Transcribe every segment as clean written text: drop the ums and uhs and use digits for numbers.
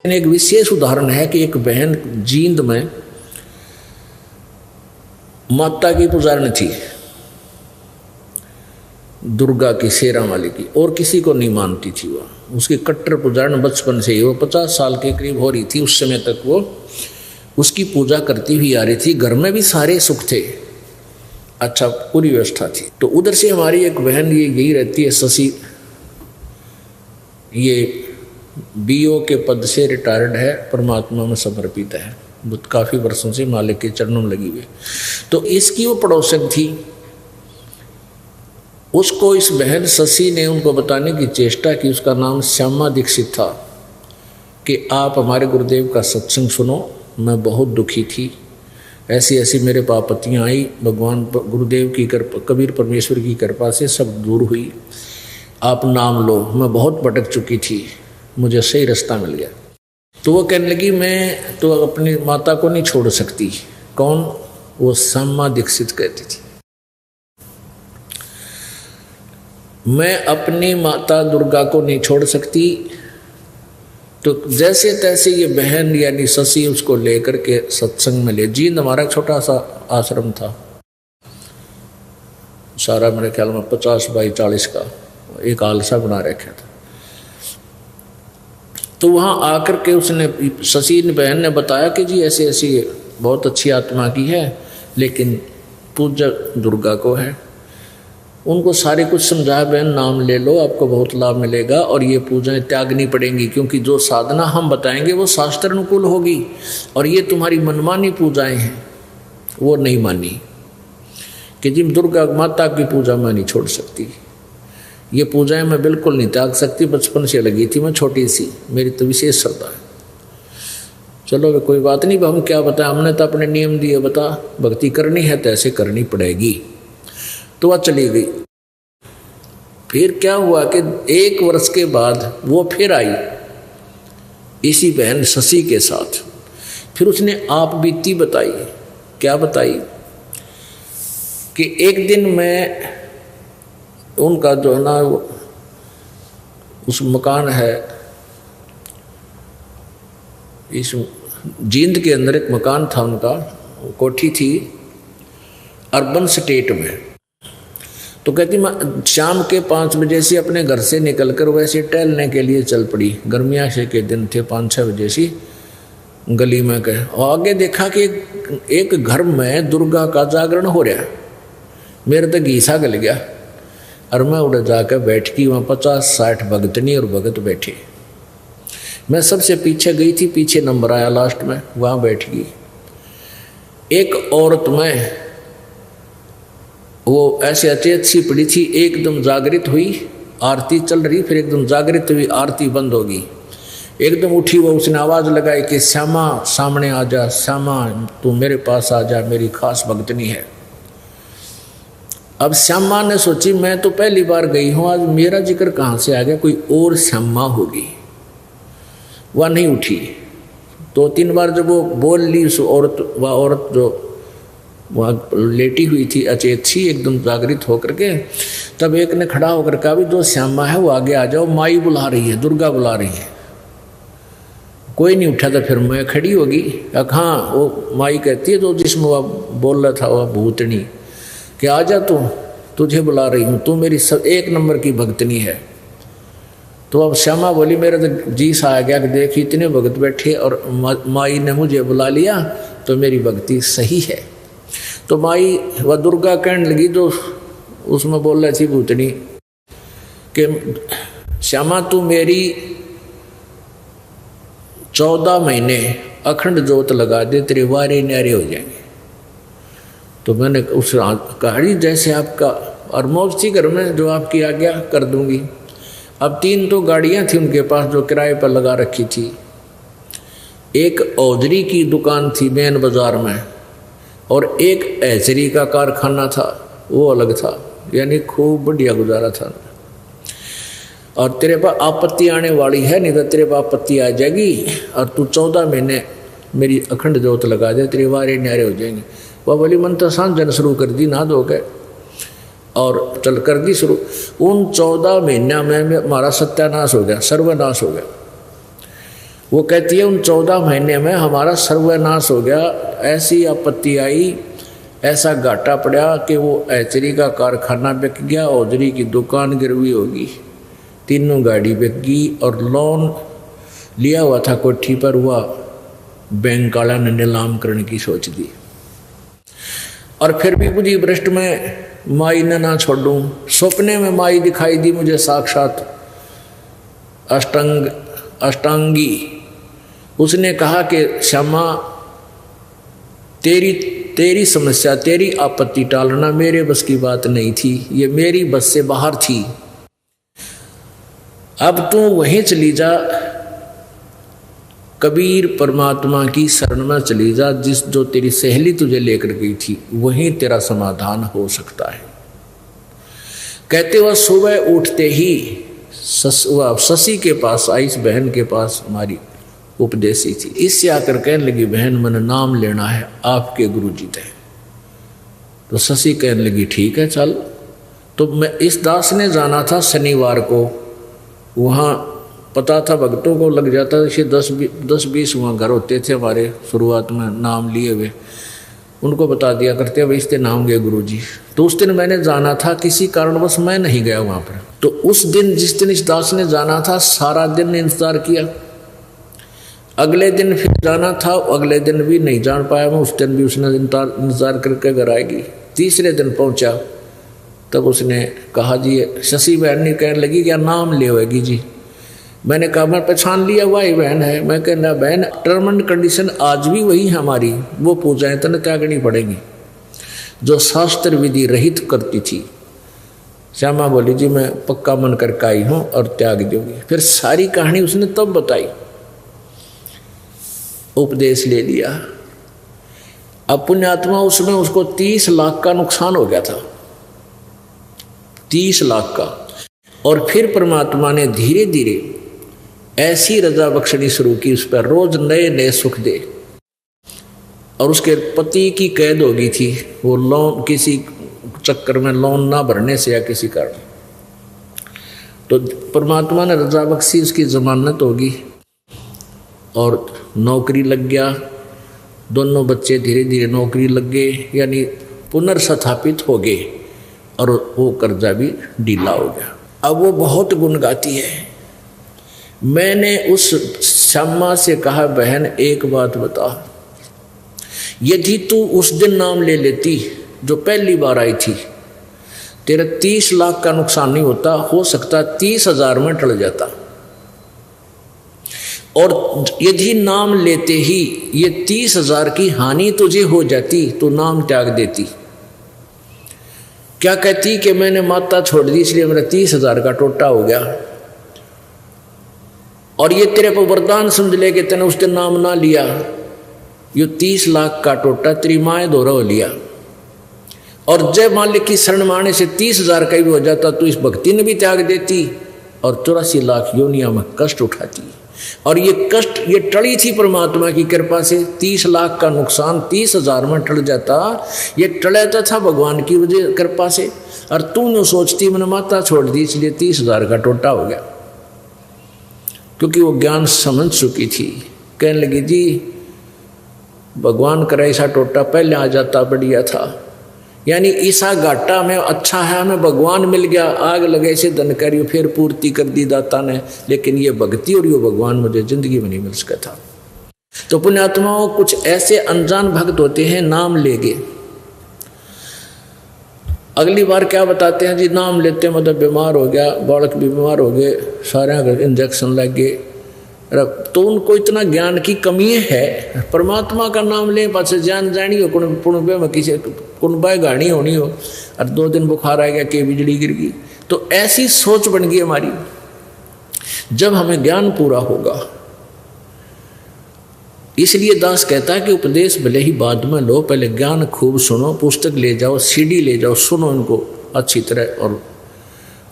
एक विशेष उदाहरण है कि एक बहन जींद में माता की पुजारन थी, दुर्गा की, शेरा वाली की, और किसी को नहीं मानती थी। वह उसकी कट्टर पुजारन बचपन से ही, वो 50 साल के करीब हो रही थी उस समय तक वो उसकी पूजा करती हुई आ रही थी। घर में भी सारे सुख थे, अच्छा पूरी व्यवस्था थी। तो उधर से हमारी एक बहन ये यही रहती है, शशि, ये बीओ के पद से रिटायर्ड है, परमात्मा में समर्पित है, काफ़ी वर्षों से मालिक के चरणों में लगी हुई। तो इसकी वो पड़ोसन थी, उसको इस बहन शशि ने उनको बताने की चेष्टा की, उसका नाम श्यामा दीक्षित था, कि आप हमारे गुरुदेव का सत्संग सुनो, मैं बहुत दुखी थी, ऐसी ऐसी मेरे पास आपत्तियाँ आई, भगवान गुरुदेव की कृपा, कबीर परमेश्वर की कृपा से सब दूर हुई, आप नाम लो, मैं बहुत भटक चुकी थी, मुझे सही रास्ता मिल गया। तो वो कहने लगी मैं तो अपनी माता को नहीं छोड़ सकती। कौन? वो श्यामा दीक्षित कहती थी, मैं अपनी माता दुर्गा को नहीं छोड़ सकती। तो जैसे तैसे ये बहन यानी शशि उसको लेकर के सत्संग में ले। जींद हमारा छोटा सा आश्रम था, सारा मेरे ख्याल में 50 बाई 40 का एक आलसा बना रखा था। तो वहाँ आकर के उसने, शशि बहन ने बताया कि जी ऐसे ऐसी बहुत अच्छी आत्मा की है, लेकिन पूजा दुर्गा को है। उनको सारे कुछ समझाया, बहन नाम ले लो, आपको बहुत लाभ मिलेगा, और ये पूजाएं त्यागनी पड़ेंगी, क्योंकि जो साधना हम बताएंगे वो शास्त्र अनुकूल होगी, और ये तुम्हारी मनमानी पूजाएं हैं। वो नहीं मानी कि जी दुर्गा माता की पूजा मैं नहीं छोड़ सकती, ये पूजाएं मैं बिल्कुल नहीं त्याग सकती, बचपन से लगी थी मैं छोटी सी, मेरी तो विशेष श्रद्धा है। चलो कोई बात नहीं, हम क्या बताएं, हमने तो अपने नियम दिए, बता भक्ति करनी है तो ऐसे करनी पड़ेगी। तो वह चली गई। फिर क्या हुआ कि 1 वर्ष के बाद वो फिर आई इसी बहन शशि के साथ। फिर उसने आप बीती बताई। क्या बताई कि एक दिन मैं उनका जो है ना, उस मकान है, इस जींद के अंदर एक मकान था उनका, कोठी थी अर्बन स्टेट में। तो कहती मैं शाम के 5 बजे से अपने घर से निकलकर वैसे टहलने के लिए चल पड़ी। गर्मियाँ से के दिन थे, 5-6 बजे से गली में गए, और आगे देखा कि एक घर में दुर्गा का जागरण हो रहा है। मेरे तो घीसा गल गया, और मैं उड़ जाकर बैठ गई। वहाँ 50-60 भगतनी और भगत बैठे। मैं सबसे पीछे गई थी, पीछे नंबर आया लास्ट में, वहाँ बैठ गई। एक औरत में वो ऐसे अचेत सी पड़ी थी, एकदम जागृत हुई, आरती चल रही, फिर एकदम जागृत हुई, आरती बंद होगी, एकदम उठी वो, उसने आवाज़ लगाई कि श्यामा सामने आ जा, श्यामा तू मेरे पास आ जा, मेरी खास भगतनी है। अब श्यामा ने सोची मैं तो पहली बार गई हूँ, आज मेरा जिक्र कहाँ से आ गया, कोई और श्यामा होगी। वह नहीं उठी। 2-3 बार जब वो बोल ली उस औरत, वह औरत जो वहाँ लेटी हुई थी अचेत सी एकदम जागृत होकर के, तब एक ने खड़ा होकर कहा भी जो श्यामा है वो आगे आ जाओ, माई बुला रही है, दुर्गा बुला रही है। कोई नहीं उठा। था फिर मैं खड़ी होगी, हाँ वो माई कहती है जो जिसमें वह बोल रहा था वह भूतनी, कि आ जा तू, तुझे बुला रही हूँ, तू मेरी सब 1 नंबर की भगतनी है। तो अब श्यामा बोली मेरा तो जी सा आ गया कि देख इतने भगत बैठे और माई ने मुझे बुला लिया, तो मेरी भक्ति सही है। तो माई वह दुर्गा कहने लगी जो उसमें बोल रही थी भूतनी, कि श्यामा तू मेरी 14 महीने अखंड जोत लगा दे, तेरे वारे न्यारे हो जाएंगे। तो मैंने उस कहा जैसे आपका, और मौज थी घर में, जो आपकी आज्ञा कर दूंगी। अब 3 तो गाड़ियां थी उनके पास जो किराए पर लगा रखी थी। एक औजरी की दुकान थी मेन बाजार में, और एक ऐचरी का कारखाना था, वो अलग था, यानी खूब बढ़िया गुजारा था। और तेरे पास आपत्ति आने वाली है, नहीं तो तेरे पास आपत्ति आ जाएगी, और तू 14 महीने मेरी अखंड जोत लगा दे, तेरे वारे न्यारे हो जाएंगे। वह बोली मन तो सांझन शुरू कर दी, ना धो गए, और चल कर दी शुरू। उन 14 महीना में हमारा सत्यानाश हो गया, सर्वनाश हो गया। वो कहती है उन 14 महीने में हमारा सर्वनाश हो गया, ऐसी आपत्ति आई, ऐसा घाटा पड़ा कि वो ऐचरी का कारखाना बिक गया, औजरी की दुकान गिरवी होगी, तीनों गाड़ी बिक गई, और लोन लिया हुआ था कोठी पर, हुआ बैंक वाला ने नीलाम करने की सोच दी। और फिर भी बुद्धि भ्रष्ट में माई ने ना छोड़ूं, सपने में माई दिखाई दी मुझे साक्षात अष्टांगी। उसने कहा कि श्यामा तेरी समस्या, तेरी आपत्ति टालना मेरे बस की बात नहीं थी, ये मेरी बस से बाहर थी। अब तू वहीं चली जा, कबीर परमात्मा की शरण में चली जा, जो तेरी सहेली तुझे लेकर गई थी, वहीं तेरा समाधान हो सकता है। कहते हुए सुबह उठते ही शशि के पास आई, इस बहन के पास हमारी उपदेशी थी। इससे आकर कहने लगी, बहन मैंने नाम लेना है, आपके गुरुजी थे। तो शशि कहने लगी ठीक है चल। तो मैं इस दास ने जाना था शनिवार को, वहाँ पता था भक्तों को लग जाता था, 10-20 वहाँ घर होते थे हमारे शुरुआत में नाम लिए हुए, उनको बता दिया करते भाई इसके नाम गए गुरुजी। तो उस दिन मैंने जाना था, किसी कारणवश मैं नहीं गया वहाँ पर। तो उस दिन जिस दिन इस दास ने जाना था, सारा दिन इंतजार किया। अगले दिन फिर जाना था, अगले दिन भी नहीं जान पाया मैं, उस दिन भी उसने इंतजार करके घर आएगी। तीसरे दिन पहुंचा, तब उसने कहा जी, शशि बहन ने कहने लगी क्या नाम ले होगी जी। मैंने कहा मैं पहचान लिया वही बहन है। मैं कहना बहन टर्म एंड कंडीशन आज भी वही है हमारी, वो पूजाएं तने त्यागनी पड़ेगी जो शास्त्र विधि रहित करती थी। श्यामा बोली जी मैं पक्का मन करके आई हूँ और त्याग दूंगी। फिर सारी कहानी उसने तब बताई, उपदेश ले लिया। अब पुण्यात्मा उसमें उसको 30 लाख का नुकसान हो गया था, 30 लाख का। और फिर परमात्मा ने धीरे धीरे ऐसी रजा बख्शनी शुरू की, उस पर रोज नए नए सुख दे। और उसके पति की कैद हो गई थी, वो लोन किसी चक्कर में लोन ना भरने से या किसी कारण, तो परमात्मा ने रजा बख्शी, उसकी जमानत होगी और नौकरी लग गया। दोनों बच्चे धीरे धीरे नौकरी लग गए, यानी पुनर्स्थापित हो गए, और वो कर्जा भी ढीला हो गया। अब वो बहुत गुण गाती है। मैंने उस श्यामा से कहा बहन एक बात बता, यदि तू उस दिन नाम ले लेती जो पहली बार आई थी, तेरा 30 लाख का नुकसान नहीं होता, हो सकता 30,000 में टल जाता। और यदि नाम लेते ही ये 30,000 की हानि तुझे हो जाती तो नाम त्याग देती। क्या कहती कि मैंने माता छोड़ दी इसलिए मेरा 30,000 का टोटा हो गया, और ये तेरे को वरदान समझ ले कि तेने उस दिन नाम ना लिया, ये 30 लाख का टोटा तेरी माए दोहरा हो लिया। और जय मालिक की शरण माने से 30,000 का भी हो जाता तो इस भक्ति ने भी त्याग देती और 84 लाख योनिया में कष्ट उठाती। और ये कष्ट ये टली थी परमात्मा की कृपा से। 30 लाख का नुकसान 30,000 में टल जाता, ये टलता था भगवान की वजह कृपा से। और तू न सोचती मैंने माता छोड़ दी इसलिए 30,000 का टोटा हो गया, क्योंकि वो ज्ञान समझ चुकी थी। कहने लगी जी भगवान करे ऐसा टोटा पहले आ जाता बढ़िया था, यानी ईसा घाटा में अच्छा है हमें भगवान मिल गया, आग लगे से धन करियो फिर पूर्ति कर दी दाता ने, लेकिन ये भक्ति और ये भगवान मुझे जिंदगी में नहीं मिल सका था। तो पुण्यात्माओं कुछ ऐसे अनजान भक्त होते हैं, नाम लेंगे, अगली बार क्या बताते हैं जी नाम लेते मतलब बीमार हो गया, बालक भी बीमार हो गए, सारे इंजेक्शन लग गए, तो उनको इतना ज्ञान की कमी है। परमात्मा का नाम ले पास जान जानी हो कुणबे में किसी कुणबाई गाड़ी होनी हो और 2 दिन बुखार आ गया कि बिजली गिर गई, तो ऐसी सोच बन गई हमारी। जब हमें ज्ञान पूरा होगा, इसलिए दास कहता है कि उपदेश भले ही बाद में लो, पहले ज्ञान खूब सुनो, पुस्तक ले जाओ, सीडी ले जाओ, सुनो इनको अच्छी तरह और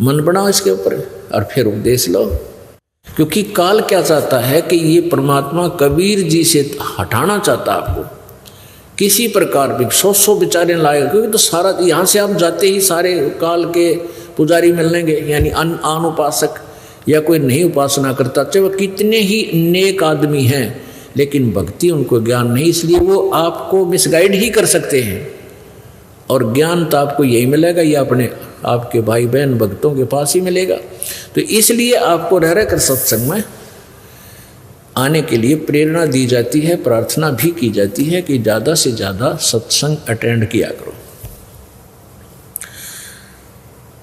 मन बनाओ इसके ऊपर और फिर उपदेश लो। क्योंकि काल क्या चाहता है कि ये परमात्मा कबीर जी से हटाना चाहता आपको किसी प्रकार भी। 100 बेचारे लाएगा, क्योंकि तो सारा यहाँ से आप जाते ही सारे काल के पुजारी मिलेंगे, यानी अनुपासक, या कोई नहीं उपासना करता, चाहे वह कितने ही नेक आदमी हैं, लेकिन भक्ति उनको ज्ञान नहीं, इसलिए वो आपको मिसगाइड ही कर सकते हैं। और ज्ञान तो आपको यही मिलेगा या अपने आपके भाई बहन भक्तों के पास ही मिलेगा। तो इसलिए आपको रह रह कर सत्संग में आने के लिए प्रेरणा दी जाती है, प्रार्थना भी की जाती है कि ज़्यादा से ज़्यादा सत्संग अटेंड किया करो।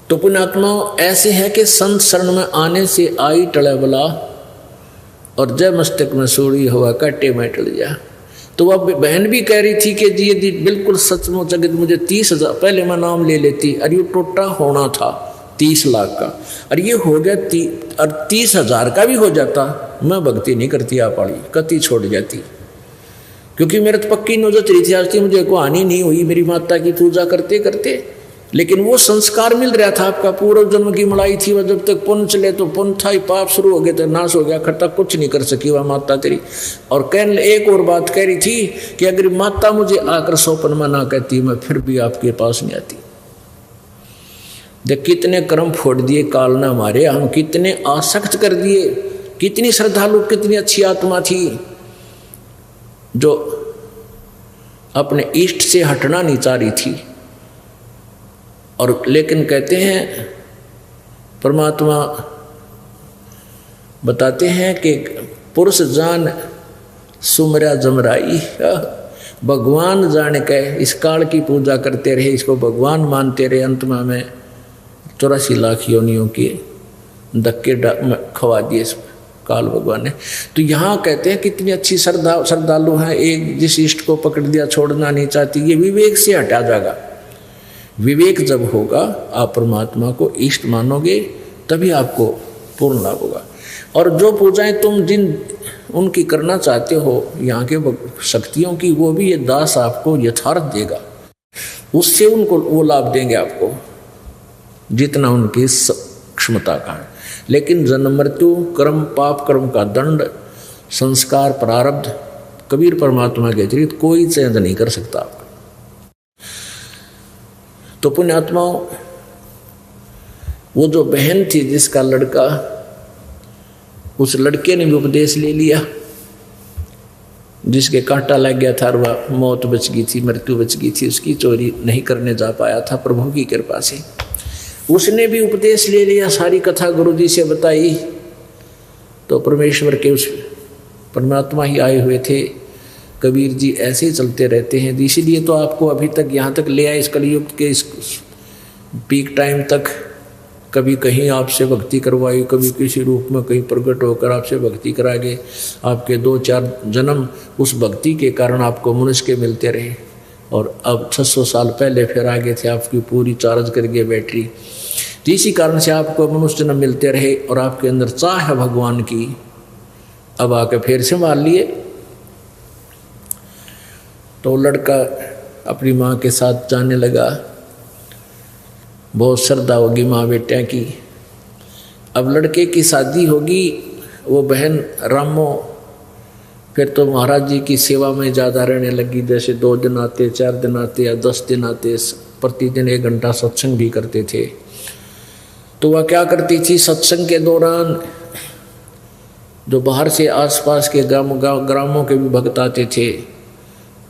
तो पुण्यात्माओं, ऐसे है कि संत शरण में आने से आई टले बला और जय मस्तक में सोड़ी हुआ काटे में टल जा। तो वह बहन भी कह रही थी कि जी यदि बिल्कुल सचमुच अगर मुझे 30,000 पहले मैं नाम ले लेती, अरे ये टोटा होना था 30 लाख का, और ये हो गया 30,000 का भी हो जाता, मैं भक्ति नहीं करती आप वाली, कति छोड़ जाती। क्योंकि मेरे तो पक्की नौजत रही थी, आज तक मुझे को हानि नहीं हुई मेरी माता की पूजा करते करते, लेकिन वो संस्कार मिल रहा था, आपका पूर्व जन्म की मलाई थी, वह जब तक पुण्य चले तो पुण्य था ही, पाप शुरू हो गए तो नाश हो गया, खट्टा कुछ नहीं कर सकी वह माता तेरी। और एक और बात कह रही थी कि अगर माता मुझे आकर सोपन में ना कहती, मैं फिर भी आपके पास नहीं आती। देख कितने कर्म फोड़ दिए काल ने हमारे, हम कितने आसक्त कर दिए, कितनी श्रद्धालु, कितनी अच्छी आत्मा थी जो अपने इष्ट से हटना नहीं चाह रही थी। और लेकिन कहते हैं परमात्मा बताते हैं कि पुरुष जान सुमरा जमराई, भगवान जान के इस काल की पूजा करते रहे, इसको भगवान मानते रहे, अंत में हमें 84 लाख योनियों के धक्के खवा दिए काल भगवान ने। तो यहाँ कहते हैं कितनी अच्छी श्रद्धालु हैं, एक जिस इष्ट को पकड़ दिया छोड़ना नहीं चाहती, ये विवेक से हटा जाएगा। विवेक जब होगा, आप परमात्मा को इष्ट मानोगे, तभी आपको पूर्ण लाभ होगा। और जो पूजाएं तुम जिन उनकी करना चाहते हो यहाँ के शक्तियों की, वो भी ये दास आपको यथार्थ देगा, उससे उनको वो लाभ देंगे आपको जितना उनकी क्षमता का है। लेकिन जन्म मृत्यु, कर्म, पाप कर्म का दंड, संस्कार, प्रारब्ध कबीर परमात्मा के अतिरिक्त कोई चेंज नहीं कर सकता आपको। तो पुण्यात्माओं, वो जो बहन थी जिसका लड़का, उस लड़के ने भी उपदेश ले लिया, जिसके कांटा लग गया था और वह मौत बच गई थी, मृत्यु बच गई थी, उसकी चोरी नहीं करने जा पाया था प्रभु की कृपा से, उसने भी उपदेश ले लिया, सारी कथा गुरु जी से बताई। तो परमेश्वर के उस परमात्मा ही आए हुए थे, कबीर जी ऐसे ही चलते रहते हैं। इसीलिए तो आपको अभी तक यहाँ तक ले आए, इस कलयुग के इस पीक टाइम तक। कभी कहीं आपसे भक्ति करवाई, कभी किसी रूप में कहीं प्रकट होकर आपसे भक्ति करा गए। आपके 2-4 जन्म उस भक्ति के कारण आपको मनुष्य के मिलते रहे, और अब 600 साल पहले फिर आगे थे आपकी पूरी चार्ज करके बैटरी। तो इसी कारण से आपको मनुष्य जन्म मिलते रहे, और आपके अंदर चाह है भगवान की, अब आके फिर से मान लिए। तो लड़का अपनी माँ के साथ जाने लगा, बहुत श्रद्धा होगी माँ बेटिया की। अब लड़के की शादी होगी, वो बहन रामो फिर तो महाराज जी की सेवा में ज़्यादा रहने लगी। जैसे 2 दिन आते, 4 दिन आते या 10 दिन आते, प्रतिदिन 1 घंटा सत्संग भी करते थे। तो वह क्या करती थी, सत्संग के दौरान जो बाहर से आसपास के ग्रामों के भी भक्त आते थे,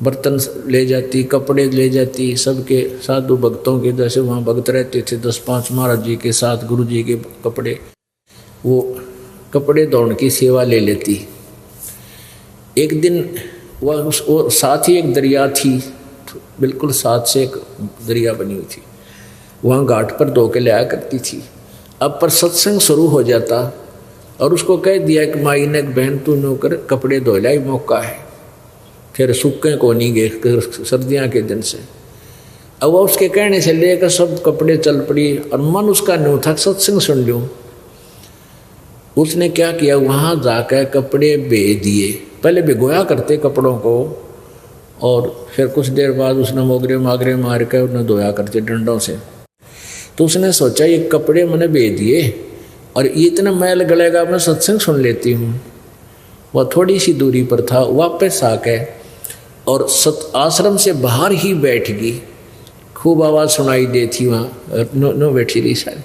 बर्तन ले जाती, कपड़े ले जाती, सबके साधु भक्तों के जैसे वहाँ भक्त रहते थे 10-5 महाराज जी के साथ, गुरु जी के कपड़े, वो कपड़े धोने की सेवा ले लेती। एक दिन वह साथ ही एक दरिया थी, बिल्कुल साथ से एक दरिया बनी हुई थी, वहाँ घाट पर धो के लाया करती थी। अब पर सत्संग शुरू हो जाता और उसको कह दिया कि माई ने बहन तू नौकर कपड़े धो लाई, मौका है, फिर सूखे को नहीं गए सर्दियाँ के दिन से। अब वह उसके कहने से लेकर सब कपड़े चल पड़ी, और मन उसका न्यू था सत्संग सुन लूँ। उसने क्या किया, वहाँ जाकर कपड़े बे दिए, पहले भिगोया करते कपड़ों को, और फिर कुछ देर बाद उसने मोगरे मागरे मार कर उन्हें धोया करते डंडों से। तो उसने सोचा ये कपड़े मैंने बे दिए और ये इतना मैल गलेगा, मैं सत्संग सुन लेती हूँ। वह थोड़ी सी दूरी पर था, वापस आके और आश्रम से बाहर ही बैठ गई। खूब आवाज़ सुनाई देती वहाँ, नो बैठी रही सारी।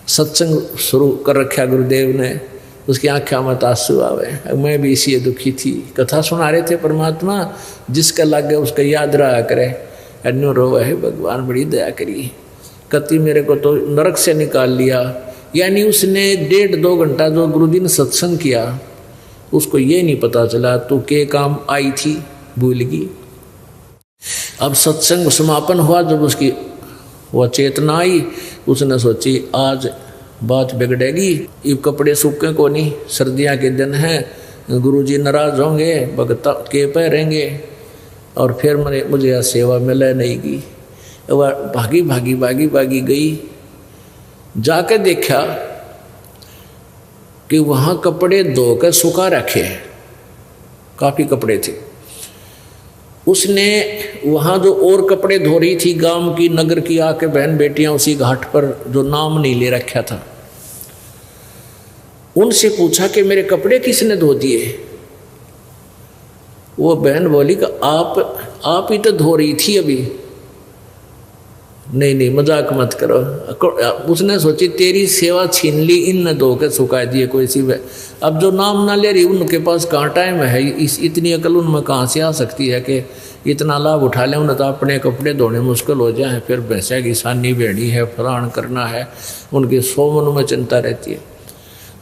सत्संग शुरू कर रखा गुरुदेव ने, उसकी आँखों में आंसू आवे। मैं भी इसी दुखी थी। कथा सुना रहे थे परमात्मा जिसका लग गया उसका याद रहा करे, अन्यों रो है भगवान बड़ी दया करी। कति मेरे को तो नरक से निकाल लिया। यानी उसने 1.5-2 घंटा जो गुरुजी ने सत्संग किया उसको ये नहीं पता चला तू के काम आई थी, भूल गई। अब सत्संग समापन हुआ, जब उसकी वह चेतना आई, उसने सोची आज बात बिगड़ेगी। ये कपड़े सूखे को नहीं, सर्दियाँ के दिन हैं, गुरुजी नाराज होंगे, भगत के पहरेंगे और फिर मुझे यह सेवा मिले नहीं की। वह भागी गई। जाके देखा कि वहाँ कपड़े धोकर सुखा रखे हैं, काफ़ी कपड़े थे। उसने वहाँ जो और कपड़े धो रही थी गांव की नगर की आके बहन बेटियां उसी घाट पर जो नाम नहीं ले रखा था, उनसे पूछा कि मेरे कपड़े किसने धो दिए। वो बहन बोली कि आप ही तो धो रही थी अभी। नहीं मजाक मत करो। उसने सोची तेरी सेवा छीन ली, इन न धो के सुखा दिए कोई सी। अब जो नाम ना ले रही उनके पास कहाँ टाइम है, इतनी अकल उनमें कहाँ से आ सकती है कि इतना लाभ उठा लें। उन्हें तो अपने कपड़े धोने मुश्किल हो जाए, फिर भैंसा की सानी बेड़ी है, फलान करना है, उनके 100 मन में चिंता रहती है।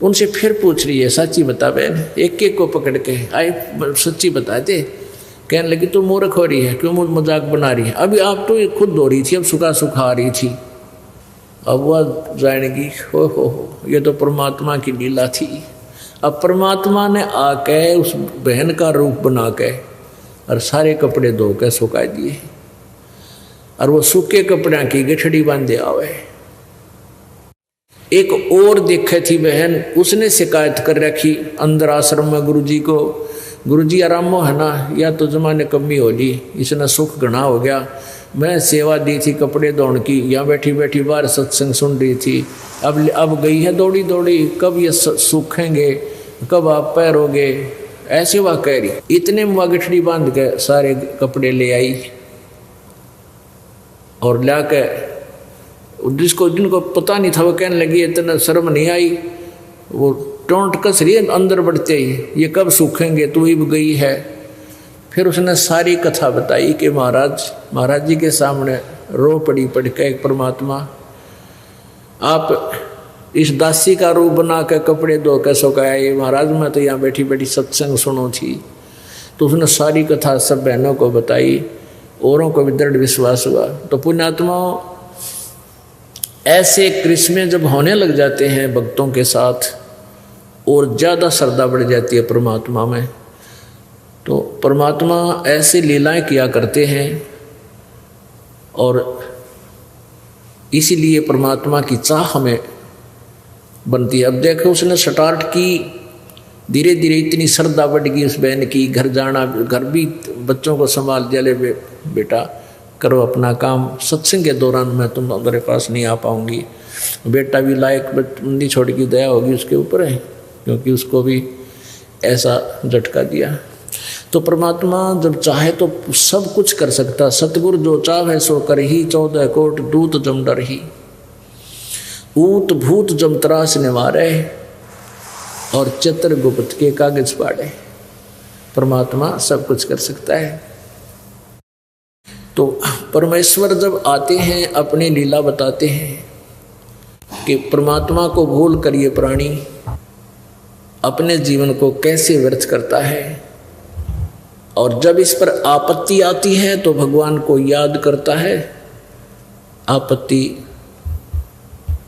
उनसे फिर पूछ रही है सच्ची बता बहन, एक को पकड़ के आए सच्ची बता दे। कहने लगी तू मूर्ख हो रही है, क्यों मजाक बना रही है, अभी आप तो खुद धो रही थी, अब सुखा रही थी। अब वह जानेगी हो ये तो परमात्मा की लीला थी। अब परमात्मा ने आके उस बहन का रूप बना के और सारे कपड़े धो के सुखा दिए, और वो सूखे कपड़े की गठड़ी बांधे आवे। एक और देखे थी बहन, उसने शिकायत कर रखी अंदर आश्रम में गुरुजी को, गुरुजी आरामो है ना, या तो जमाने कमी हो ली, इसने सुख घना हो गया। मैं सेवा दी थी कपड़े धोने की, यहाँ बैठी बैठी बाहर सत्संग सुन रही थी, अब गई है दौड़ी दौड़ी, कब ये सूखेंगे, कब आप पैरोगे, ऐसे वह कह रही। इतने में वह गठड़ी बांध के सारे कपड़े ले आई और ला के जिनको पता नहीं था वो कहने लगी इतना शर्म नहीं आई, वो टोंट कस रही है अंदर बढ़ते ही, ये कब सूखेंगे, तू ही गई है। फिर उसने सारी कथा बताई कि महाराज जी के सामने रो पड़ के एक परमात्मा आप इस दासी का रूप बना के कपड़े धो के सुखाए, महाराज मैं तो यहाँ बैठी बैठी सत्संग सुनो थी। तो उसने सारी कथा सब बहनों को बताई, औरों को भी दृढ़ विश्वास हुआ। तो पुण्यात्मा ऐसे क्रिस्में जब होने लग जाते हैं भक्तों के साथ और ज़्यादा श्रद्धा बढ़ जाती है परमात्मा में, तो परमात्मा ऐसी लीलाएं किया करते हैं और इसीलिए परमात्मा की चाह हमें बनती है। अब देखो उसने स्टार्ट की, धीरे धीरे इतनी श्रद्धा बढ़ गई उस बहन की, घर जाना, घर भी बच्चों को संभाल दिया, ले बेटा करो अपना काम, सत्संग के दौरान मैं तुम्हारे पास नहीं आ पाऊंगी। बेटा भी लायक बंदी छोड़ की दया होगी उसके ऊपर है, क्योंकि उसको भी ऐसा झटका दिया। तो परमात्मा जब चाहे तो सब कुछ कर सकता। सतगुरु जो चाहे सो कर ही, 14 कोट दूत जम डर ही, ऊत भूत जम त्रास निवारे और चित्रगुप्त के कागज पाड़े। परमात्मा सब कुछ कर सकता है। तो परमेश्वर जब आते हैं अपनी लीला बताते हैं कि परमात्मा को भूल कर ये प्राणी अपने जीवन को कैसे व्यर्थ करता है, और जब इस पर आपत्ति आती है तो भगवान को याद करता है, आपत्ति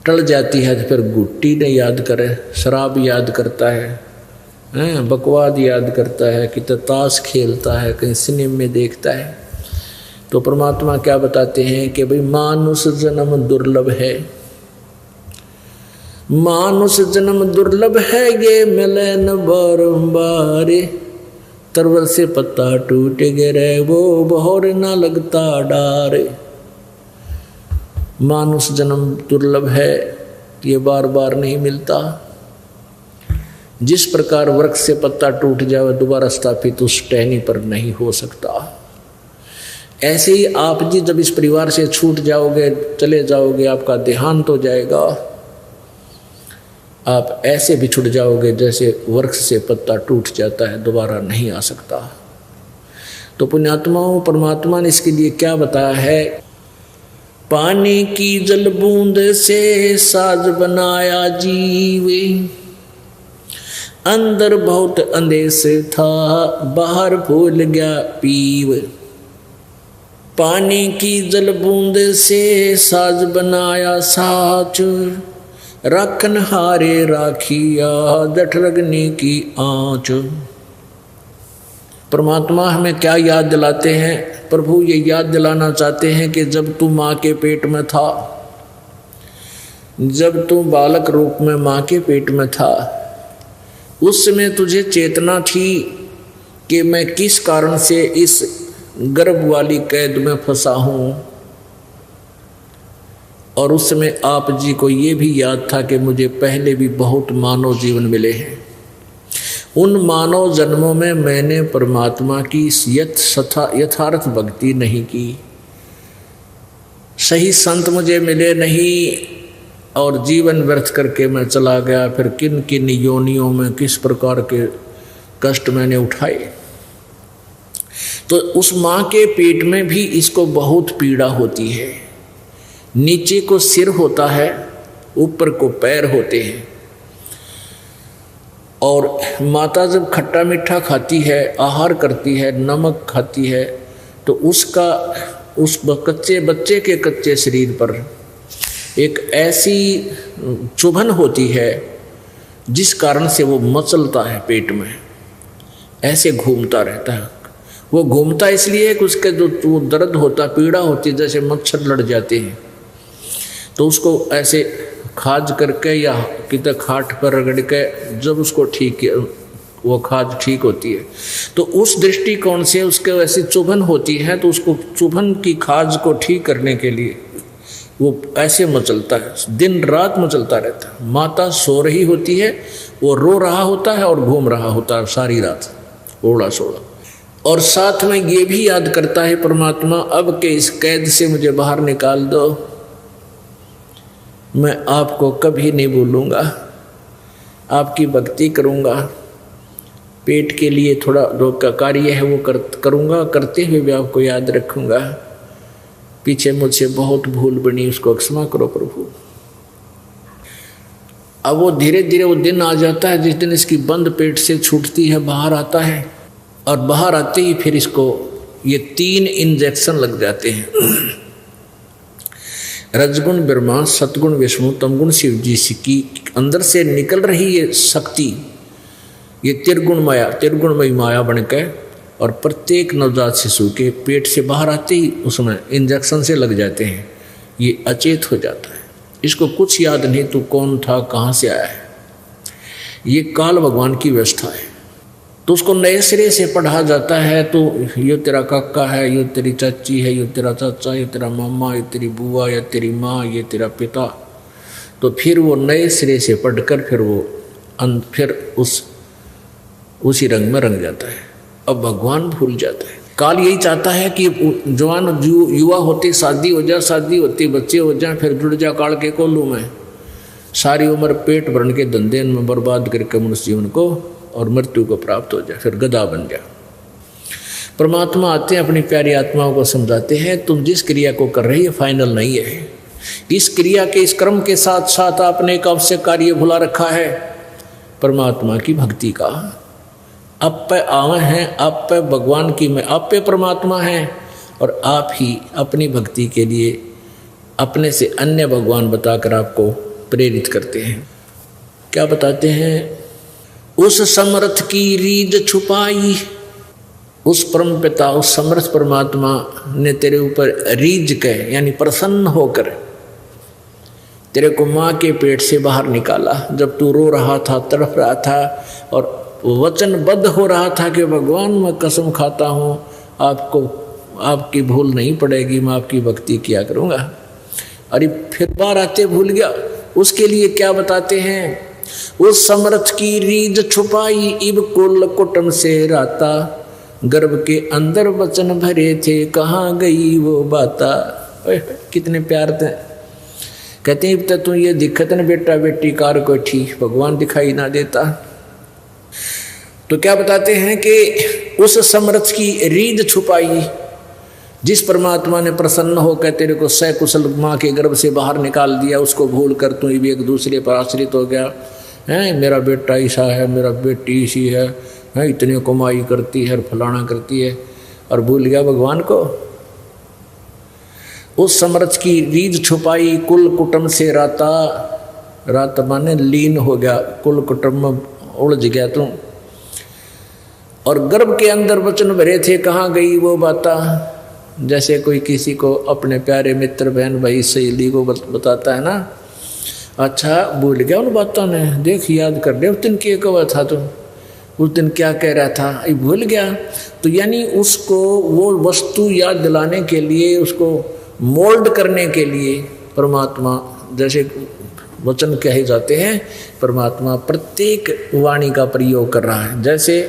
टल जाती है तो फिर गुट्टी ने याद करे, शराब याद करता है, बकवाद याद करता है, कि ताश खेलता है, कहीं सिनेमा में देखता है। तो परमात्मा क्या बताते हैं कि भाई मानुष जन्म दुर्लभ है, मानुष जन्म दुर्लभ है, ये मिले न बारंबार, तरवर से पत्ता टूट गिरे वो बहोर न लगता डार। मानुष जन्म दुर्लभ है, ये बार बार नहीं मिलता। जिस प्रकार वृक्ष से पत्ता टूट जाए दोबारा स्थापित उस टहनी पर नहीं हो सकता, ऐसे ही आप जी जब इस परिवार से छूट जाओगे, चले जाओगे, आपका देहांत हो जाएगा, आप ऐसे बिछुड़ जाओगे जैसे वृक्ष से पत्ता टूट जाता है, दोबारा नहीं आ सकता। तो पुण्यात्माओं, परमात्मा ने इसके लिए क्या बताया है? पानी की जल बूंद से साज बनाया जीवे, अंदर बहुत अंदेश था, बाहर भूल गया पीव। पानी की जल बूंद से साज बनाया साच, राखन हारे राखिया जठ रगनी की आँच। परमात्मा हमें क्या याद दिलाते हैं? प्रभु ये याद दिलाना चाहते हैं कि जब तू माँ के पेट में था, जब तू बालक रूप में माँ के पेट में था, उस समय तुझे चेतना थी कि मैं किस कारण से इस गर्भ वाली कैद में फंसा हूँ। और उस समय आप जी को ये भी याद था कि मुझे पहले भी बहुत मानव जीवन मिले हैं। उन मानव जन्मों में मैंने परमात्मा की यथार्थ भक्ति नहीं की, सही संत मुझे मिले नहीं, और जीवन व्यर्थ करके मैं चला गया। फिर किन किन योनियों में किस प्रकार के कष्ट मैंने उठाए। तो उस माँ के पेट में भी इसको बहुत पीड़ा होती है। नीचे को सिर होता है, ऊपर को पैर होते हैं। और माता जब खट्टा मीठा खाती है, आहार करती है, नमक खाती है, तो उसका उस कच्चे बच्चे के कच्चे शरीर पर एक ऐसी चुभन होती है जिस कारण से वो मचलता है, पेट में ऐसे घूमता रहता है। वो घूमता इसलिए कि उसके जो दर्द होता, पीड़ा होती, जैसे मच्छर लड़ जाते हैं, तो उसको ऐसे खाज करके या कितने खाट पर रगड़ के जब उसको ठीक, वो खाज ठीक होती है, तो उस दृष्टिकोण से उसके वैसी चुभन होती है, तो उसको चुभन की खाज को ठीक करने के लिए वो ऐसे मचलता है, दिन रात मचलता रहता है। माता सो रही होती है, वो रो रहा होता है और घूम रहा होता है सारी रात, ओड़ा सोड़ा। और साथ में ये भी याद करता है परमात्मा, अब के इस कैद से मुझे बाहर निकाल दो, मैं आपको कभी नहीं भूलूंगा, आपकी भक्ति करूंगा, पेट के लिए थोड़ा जो कार्य है वो करूंगा, करते हुए भी आपको याद रखूंगा। पीछे मुझसे बहुत भूल बनी, उसको क्षमा करो प्रभु। अब वो धीरे धीरे वो दिन आ जाता है जिस दिन इसकी बंद पेट से छूटती है, बाहर आता है, और बाहर आते ही फिर इसको ये 3 इंजेक्शन लग जाते हैं। रजगुण ब्रह्मा, सतगुण विष्णु, तमगुण शिव जी की अंदर से निकल रही ये शक्ति, ये त्रिगुणमयी माया बनकर, और प्रत्येक नवजात शिशु के पेट से बाहर आते ही उसमें इंजेक्शन से लग जाते हैं, ये अचेत हो जाता है। इसको कुछ याद नहीं तू कौन था, कहाँ से आया है, ये काल भगवान की व्यवस्था है। तो उसको नए सिरे से पढ़ा जाता है, तो ये तेरा काका है, ये तेरी चाची है, ये तेरा चाचा, ये तेरा मामा, ये तेरी बुआ, ये तेरी माँ, ये तेरा पिता। तो फिर वो नए सिरे से पढ़कर फिर उसी रंग में रंग जाता है। अब भगवान भूल जाता है। काल यही चाहता है कि जवान युवा होते शादी हो जाए, शादी होती बच्चे हो जाए, फिर जुड़ जा काल के कोलू में, सारी उम्र पेट भरने के धंधे में बर्बाद करके मनुष्य जीवन को और मृत्यु को प्राप्त हो जाए, फिर गधा बन जाए। परमात्मा आते हैं, अपनी प्यारी आत्माओं को समझाते हैं, तुम जिस क्रिया को कर रही है फाइनल नहीं है। इस क्रिया के, इस कर्म के साथ साथ आपने एक आवश्यक कार्य भुला रखा है, परमात्मा की भक्ति का। आप पे आवे हैं, आप पे भगवान की में, आप पे परमात्मा है, और आप ही अपनी भक्ति के लिए अपने से अन्य भगवान बताकर आपको प्रेरित करते हैं। क्या बताते हैं? उस समर्थ की रीझ छुपाई, उस परम पिता, उस समर्थ परमात्मा ने तेरे ऊपर रीझ के यानी प्रसन्न होकर तेरे को माँ के पेट से बाहर निकाला, जब तू रो रहा था, तड़प रहा था और वचनबद्ध हो रहा था कि भगवान मैं कसम खाता हूँ आपको, आपकी भूल नहीं पड़ेगी, मैं आपकी भक्ति किया करूँगा। अरे फिर बार आते भूल गया। उसके लिए क्या बताते हैं? उस समर्थ की रीझ छुपाई, इब कुल कुटुम से राता, गर्भ के अंदर वचन भरे थे, कहाँ गई वो बाता। कितने प्यार थे। कहते हैं तब तू ये दिक्कत न बेटा बेटी कार को ठीक भगवान दिखाई ना देता। तो क्या बताते हैं कि उस समरथ की रीढ़ छुपाई जिस परमात्मा ने प्रसन्न होकर तेरे को सकुशल माँ के गर्भ से बाहर निकाल दिया, उसको भूल कर तू भी एक दूसरे पर आश्रित हो गया है। मेरा बेटा ऐसा है, मेरा बेटी ऐसी है, इतनी कमाई करती है, फलाना करती है, और भूल गया भगवान को। उस समरथ की रीढ़ छुपाई कुल कुटुंब से राता, रात माने लीन हो गया, कुल कुटुंब में उलझ गया तू। और गर्भ के अंदर वचन भरे थे, कहाँ गई वो बाता। जैसे कोई किसी को अपने प्यारे मित्र बहन भाई सहेली को बताता है ना, अच्छा भूल गया उन बातों ने, देख याद कर ले उस दिन क्या कहा था तुम, उस दिन क्या कह रहा था, ये भूल गया। तो यानी उसको वो वस्तु याद दिलाने के लिए, उसको मोल्ड करने के लिए परमात्मा, जैसे वचन कहे जाते हैं, परमात्मा प्रत्येक वाणी का प्रयोग कर रहा है। जैसे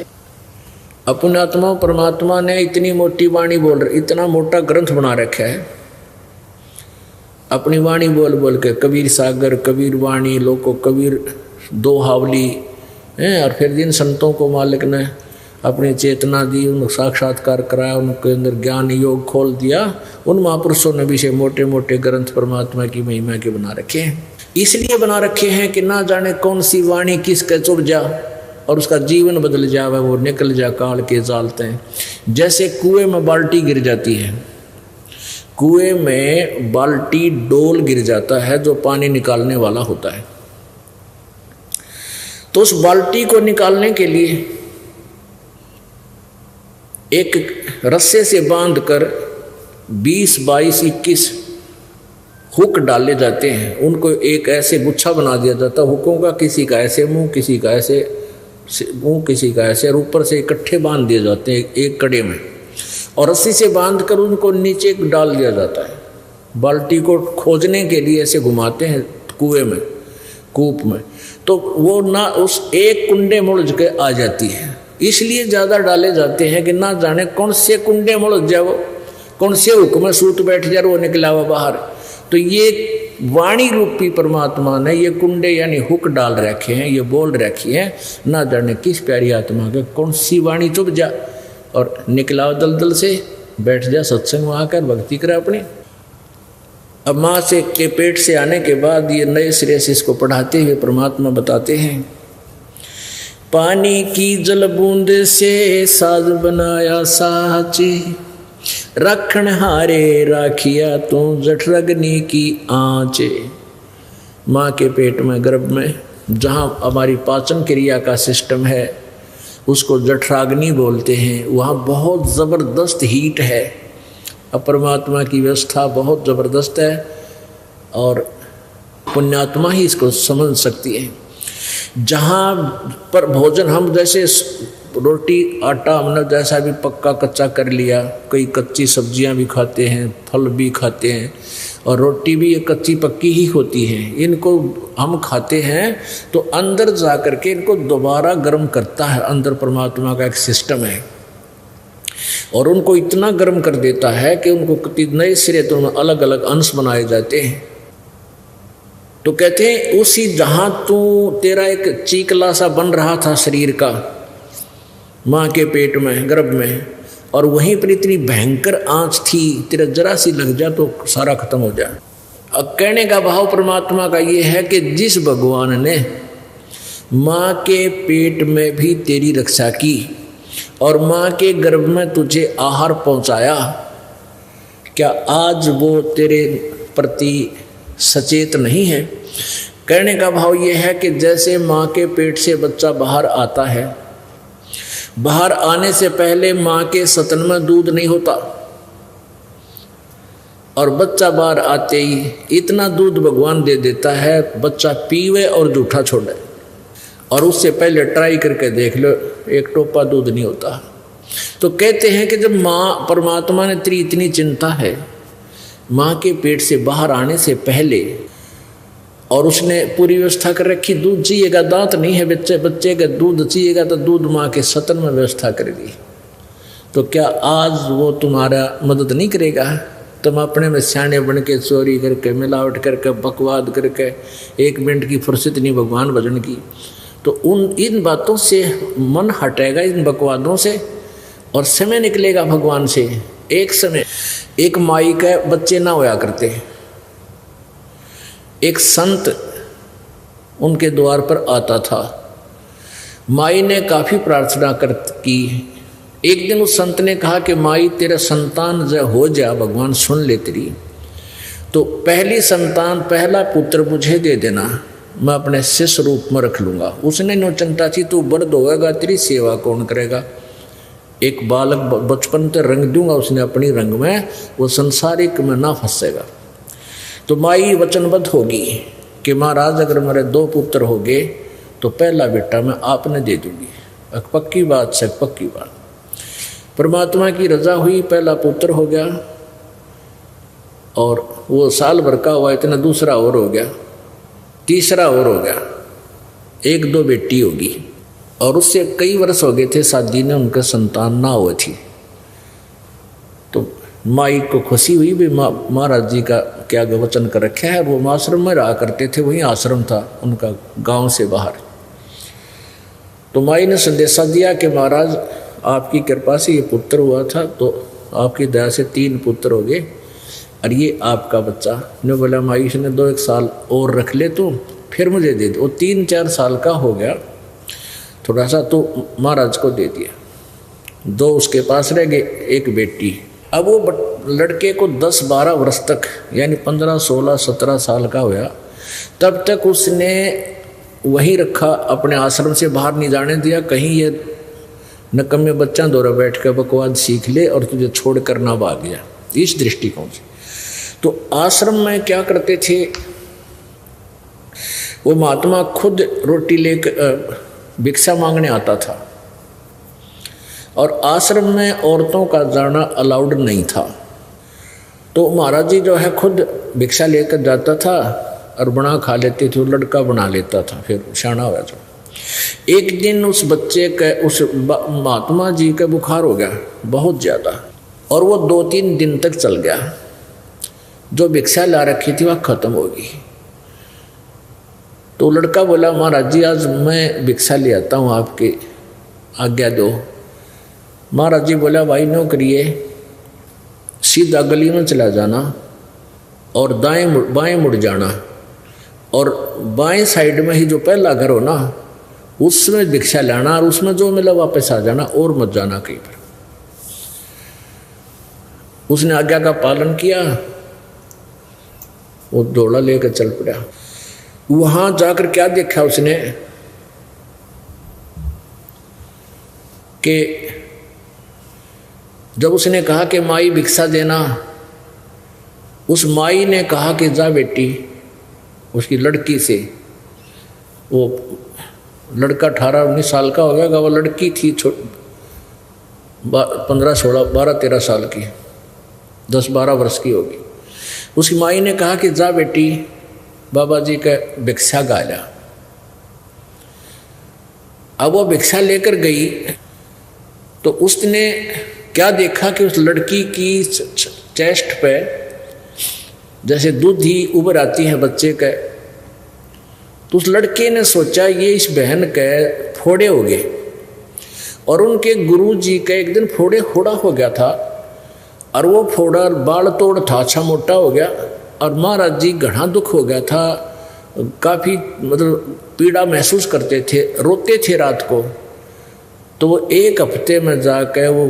अपने आत्मा परमात्मा ने इतनी मोटी वाणी बोल रही, इतना मोटा ग्रंथ बना रखा है, अपनी वाणी बोल बोल के, कबीर सागर, कबीर वाणी, लोको कबीर दो हावली हैं। और फिर जिन संतों को मालिक ने अपनी चेतना दी, उन साक्षात्कार कराया, उनके अंदर ज्ञान योग खोल दिया, उन महापुरुषों ने भी से मोटे मोटे ग्रंथ परमात्मा की महिमा के बना रखे हैं। इसलिए बना रखे हैं कि ना जाने कौन सी वाणी किसके चुभ जा और उसका जीवन बदल जावे, वो निकल जा काल के जालते हैं। जैसे कुएं में बाल्टी गिर जाती है, कुएं में बाल्टी डोल गिर जाता है जो पानी निकालने वाला होता है, तो उस बाल्टी को निकालने के लिए एक रस्से से बांधकर 20, 22, 21 हुक डाले जाते हैं। उनको एक ऐसे गुच्छा बना दिया जाता है हुकों का, किसी का ऐसे मुंह, किसी का ऐसे मुंह, किसी का ऐसे, और ऊपर से इकट्ठे बांध दिए जाते हैं एक कड़े में, और रस्सी से बांधकर उनको नीचे डाल दिया जाता है। बाल्टी को खोजने के लिए ऐसे घुमाते हैं कुएं में, कूप में, तो वो ना उस एक कुंडे मुड़ज के आ जाती है। इसलिए ज़्यादा डाले जाते हैं कि ना जाने कौन से कुंडे मुड़ज जाए, वो कौन से हुक में सूत बैठ जाए, वो निकला हुआ बाहर। तो ये वाणी रूपी परमात्मा ने ये कुंडे यानी हुक डाल रखे हैं, ये बोल रखी है, ना जाने किस प्यारी आत्मा के कौन सी वाणी चुभ जा और निकला दलदल से बैठ जा, सत्संग में आकर भक्ति करे अपनी। अब माँ से के पेट से आने के बाद ये नए सिरे से इसको पढ़ाते हुए परमात्मा बताते हैं, पानी की जल बूंद से साज बनाया साची, रखण हारे राखिया तू जठरग्नि की आँचे। माँ के पेट में, गर्भ में, जहाँ हमारी पाचन क्रिया का सिस्टम है उसको जठराग्नि बोलते हैं, वहाँ बहुत ज़बरदस्त हीट है। अब परमात्मा की व्यवस्था बहुत ज़बरदस्त है और पुण्यात्मा ही इसको समझ सकती है। जहाँ पर भोजन हम जैसे रोटी आटा हमने जैसा भी पक्का कच्चा कर लिया, कई कच्ची सब्जियां भी खाते हैं, फल भी खाते हैं, और रोटी भी कच्ची पक्की ही होती है। इनको हम खाते हैं तो अंदर जा कर के इनको दोबारा गर्म करता है, अंदर परमात्मा का एक सिस्टम है, और उनको इतना गर्म कर देता है कि उनको नए सिरे तो अलग अलग अंश बनाए जाते हैं। तो कहते हैं उसी जहाँ तू तेरा एक चीकला सा बन रहा था शरीर का माँ के पेट में, गर्भ में, और वहीं पर इतनी भयंकर आँच थी, तेरा जरा सी लग जा तो सारा खत्म हो जाए। अब कहने का भाव परमात्मा का ये है कि जिस भगवान ने माँ के पेट में भी तेरी रक्षा की और माँ के गर्भ में तुझे आहार पहुँचाया, क्या आज वो तेरे प्रति सचेत नहीं है? कहने का भाव ये है कि जैसे माँ के पेट से बच्चा बाहर आता है, बाहर आने से पहले माँ के स्तन में दूध नहीं होता, और बच्चा बाहर आते ही इतना दूध भगवान दे देता है बच्चा पीवे और जूठा छोड़े, और उससे पहले ट्राई करके देख लो एक टोपा दूध नहीं होता। तो कहते हैं कि जब माँ परमात्मा ने तेरी इतनी चिंता है माँ के पेट से बाहर आने से पहले, और उसने पूरी व्यवस्था कर रखी, दूध चाहिएगा, दांत नहीं है बच्चे का दूध चाहिएगा तो दूध माँ के स्तन में व्यवस्था कर दी, तो क्या आज वो तुम्हारा मदद नहीं करेगा? तुम अपने में सियाने बन के चोरी करके मिलावट करके बकवाद करके 1 मिनट की फुर्सत नहीं भगवान भजन की, तो इन बातों से मन हटेगा, इन बकवादों से, और समय निकलेगा भगवान से। एक समय एक माई के बच्चे ना होया करते, एक संत उनके द्वार पर आता था। माई ने काफ़ी प्रार्थना की। एक दिन उस संत ने कहा कि माई तेरा संतान हो जा, भगवान सुन ले तेरी, तो पहली संतान पहला पुत्र मुझे दे देना, मैं अपने शिष्य रूप में रख लूँगा। उसने नो चिंता थी, तू बर्द होएगा तेरी सेवा कौन करेगा, एक बालक बचपन से रंग दूंगा उसने अपनी रंग में, वो संसारिक में ना फंसेगा। तो माई वचनबद्ध होगी कि महाराज अगर मेरे 2 पुत्र हो गए तो पहला बेटा मैं आपने दे दूंगी। पक्की बात से पक्की बात। परमात्मा की रजा हुई, पहला पुत्र हो गया और वो साल भर का हुआ, इतना दूसरा और हो गया, तीसरा और हो गया, 1-2 बेटी होगी। और उससे कई वर्ष हो गए थे शादी ने, उनका संतान ना हुई थी। तो माई को खुशी हुई भी महाराज जी का क्या वचन कर रखा है। वो आश्रम में रहा करते थे, वहीं आश्रम था उनका गांव से बाहर। तो माई ने संदेशा दिया कि महाराज आपकी कृपा से ये पुत्र हुआ था, तो आपकी दया से 3 पुत्र हो गए और ये आपका बच्चा। ने बोला माई ने 2-1 साल और रख ले तो फिर मुझे दे दो। वो 3-4 साल का हो गया, थोड़ा सा तो महाराज को दे दिया। 2 उसके पास रह गए, 1 बेटी। अब वो लड़के को 10-12 वर्ष तक, यानी 15, 16, 17 साल का हुआ, तब तक उसने वहीं रखा, अपने आश्रम से बाहर नहीं जाने दिया। कहीं ये नकम्मे बच्चा दौरा बैठ कर बकवाद सीख ले और तुझे छोड़ कर ना भाग गया, इस दृष्टिकोण से। तो आश्रम में क्या करते थे, वो महात्मा खुद रोटी लेकर भिक्षा मांगने आता था और आश्रम में औरतों का जाना अलाउड नहीं था। तो महाराज जी जो है खुद भिक्षा लेकर जाता था और बना खा लेते थे, वो लड़का बना लेता था, फिर शाना हुआ। तो एक दिन उस बच्चे के, उस महात्मा जी का बुखार हो गया बहुत ज़्यादा, और वो 2-3 दिन तक चल गया। जो भिक्षा ला रखी थी वह खत्म होगी। तो लड़का बोला महाराज जी आज मैं भिक्षा ले आता हूँ, आपकी आज्ञा दो। महाराज जी बोला भाई नो करिए, सीधा गली में चला जाना और बाएं मुड़ जाना, और बाएं साइड में ही जो पहला घर हो ना उसमें भिक्षा लाना, और उसमें जो मिला वापस आ जाना, और मत जाना कहीं पर। उसने आज्ञा का पालन किया, वो दौड़ा लेकर चल पड़ा। वहां जाकर क्या देखा उसने कि जब उसने कहा कि माई भिक्षा देना, उस माई ने कहा कि जा बेटी, उसकी लड़की से, वो लड़का 18-19 साल का हो गया, वो लड़की थी 15-16, 12-13 साल की, 10-12 वर्ष की होगी। उसकी माई ने कहा कि जा बेटी बाबा जी का भिक्षा गाला। अब वो भिक्षा लेकर गई तो उसने क्या देखा कि उस लड़की की चेस्ट पे जैसे दूध ही उभर आती है बच्चे का। तो उस लड़के ने सोचा ये इस बहन के फोड़े हो गए, और उनके गुरुजी का एक दिन फोड़ा हो गया था, और वो फोड़ा बाल तोड़ था, अच्छा मोटा हो गया, और महाराज जी घना दुख हो गया था, काफ़ी मतलब पीड़ा महसूस करते थे, रोते थे रात को। तो वो 1 हफ्ते में जाकर वो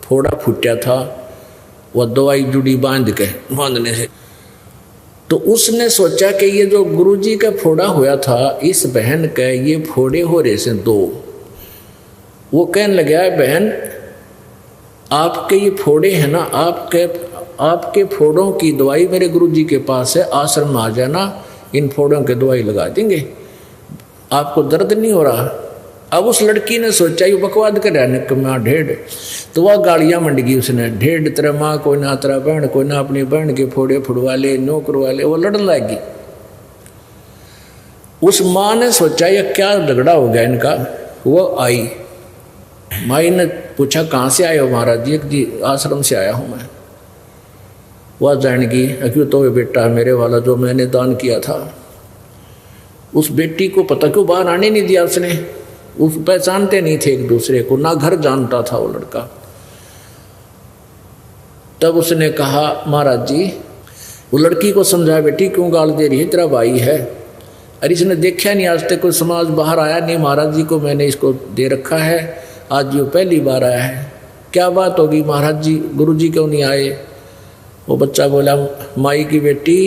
फोड़ा फूटा था, वह दवाई जुड़ी बांधने से। तो उसने सोचा कि ये जो गुरुजी का फोड़ा हुआ था, इस बहन का ये फोड़े हो रहे से 2। वो कहने लगा बहन आपके ये फोड़े हैं ना, आपके फोड़ों की दवाई मेरे गुरुजी के पास है, आश्रम में आ जाना, इन फोड़ों की दवाई लगा देंगे, आपको दर्द नहीं हो रहा। अब उस लड़की ने सोचा ये बकवाद कर रहा है ढेढ़, तो वह गालियाँ मंड गई उसने, ढेढ़ तेरा माँ कोई ना तेरा बहन कोई ना, अपनी बहन के फोड़े फुड़वा ले, नो करवा ले, वो लड़ने लगी। उस माँ ने सोचा ये क्या झगड़ा हो गया इनका। वो आई, माई ने पूछा कहाँ से आए हो महाराज जी? जी आश्रम से आया हूँ मैं। वह जानेगी क्यों तो बेटा मेरे वाला जो मैंने दान किया था। उस बेटी को पता क्यों बाहर आने नहीं दिया उसने, उस पहचानते नहीं थे एक दूसरे को, ना घर जानता था वो लड़का। तब उसने कहा महाराज जी, वो लड़की को समझाया बेटी क्यों गाल दे रही है, तेरा भाई है। अरे इसने देखा नहीं आज तक कोई समाज, बाहर आया नहीं, महाराज जी को मैंने इसको दे रखा है, आज ये पहली बार आया है। क्या बात होगी महाराज जी, गुरु जी क्यों नहीं आए? वो बच्चा बोला माई की बेटी,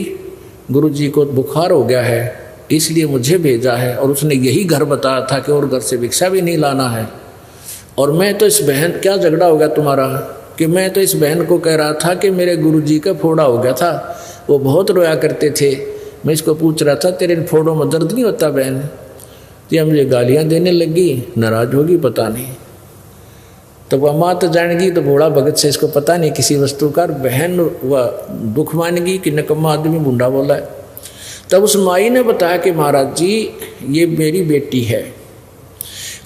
गुरु जी को बुखार हो गया है इसलिए मुझे भेजा है, और उसने यही घर बताया था कि और घर से भिक्षा भी नहीं लाना है। और मैं तो इस बहन, क्या झगड़ा हो गया तुम्हारा, कि मैं तो इस बहन को कह रहा था कि मेरे गुरुजी का फोड़ा हो गया था, वो बहुत रोया करते थे, मैं इसको पूछ रहा था तेरे इन फोड़ों में दर्द नहीं होता बहन? ये मुझे गालियाँ देने लगी, नाराज होगी पता नहीं। तो वह माँ तो जानेगी, तो भोला भगत से इसको पता नहीं किसी वस्तु का, बहन वह दुख मानेगी कि नकम्मा आदमी बूढ़ा बोला है। तब उस माई ने बताया कि महाराज जी ये मेरी बेटी है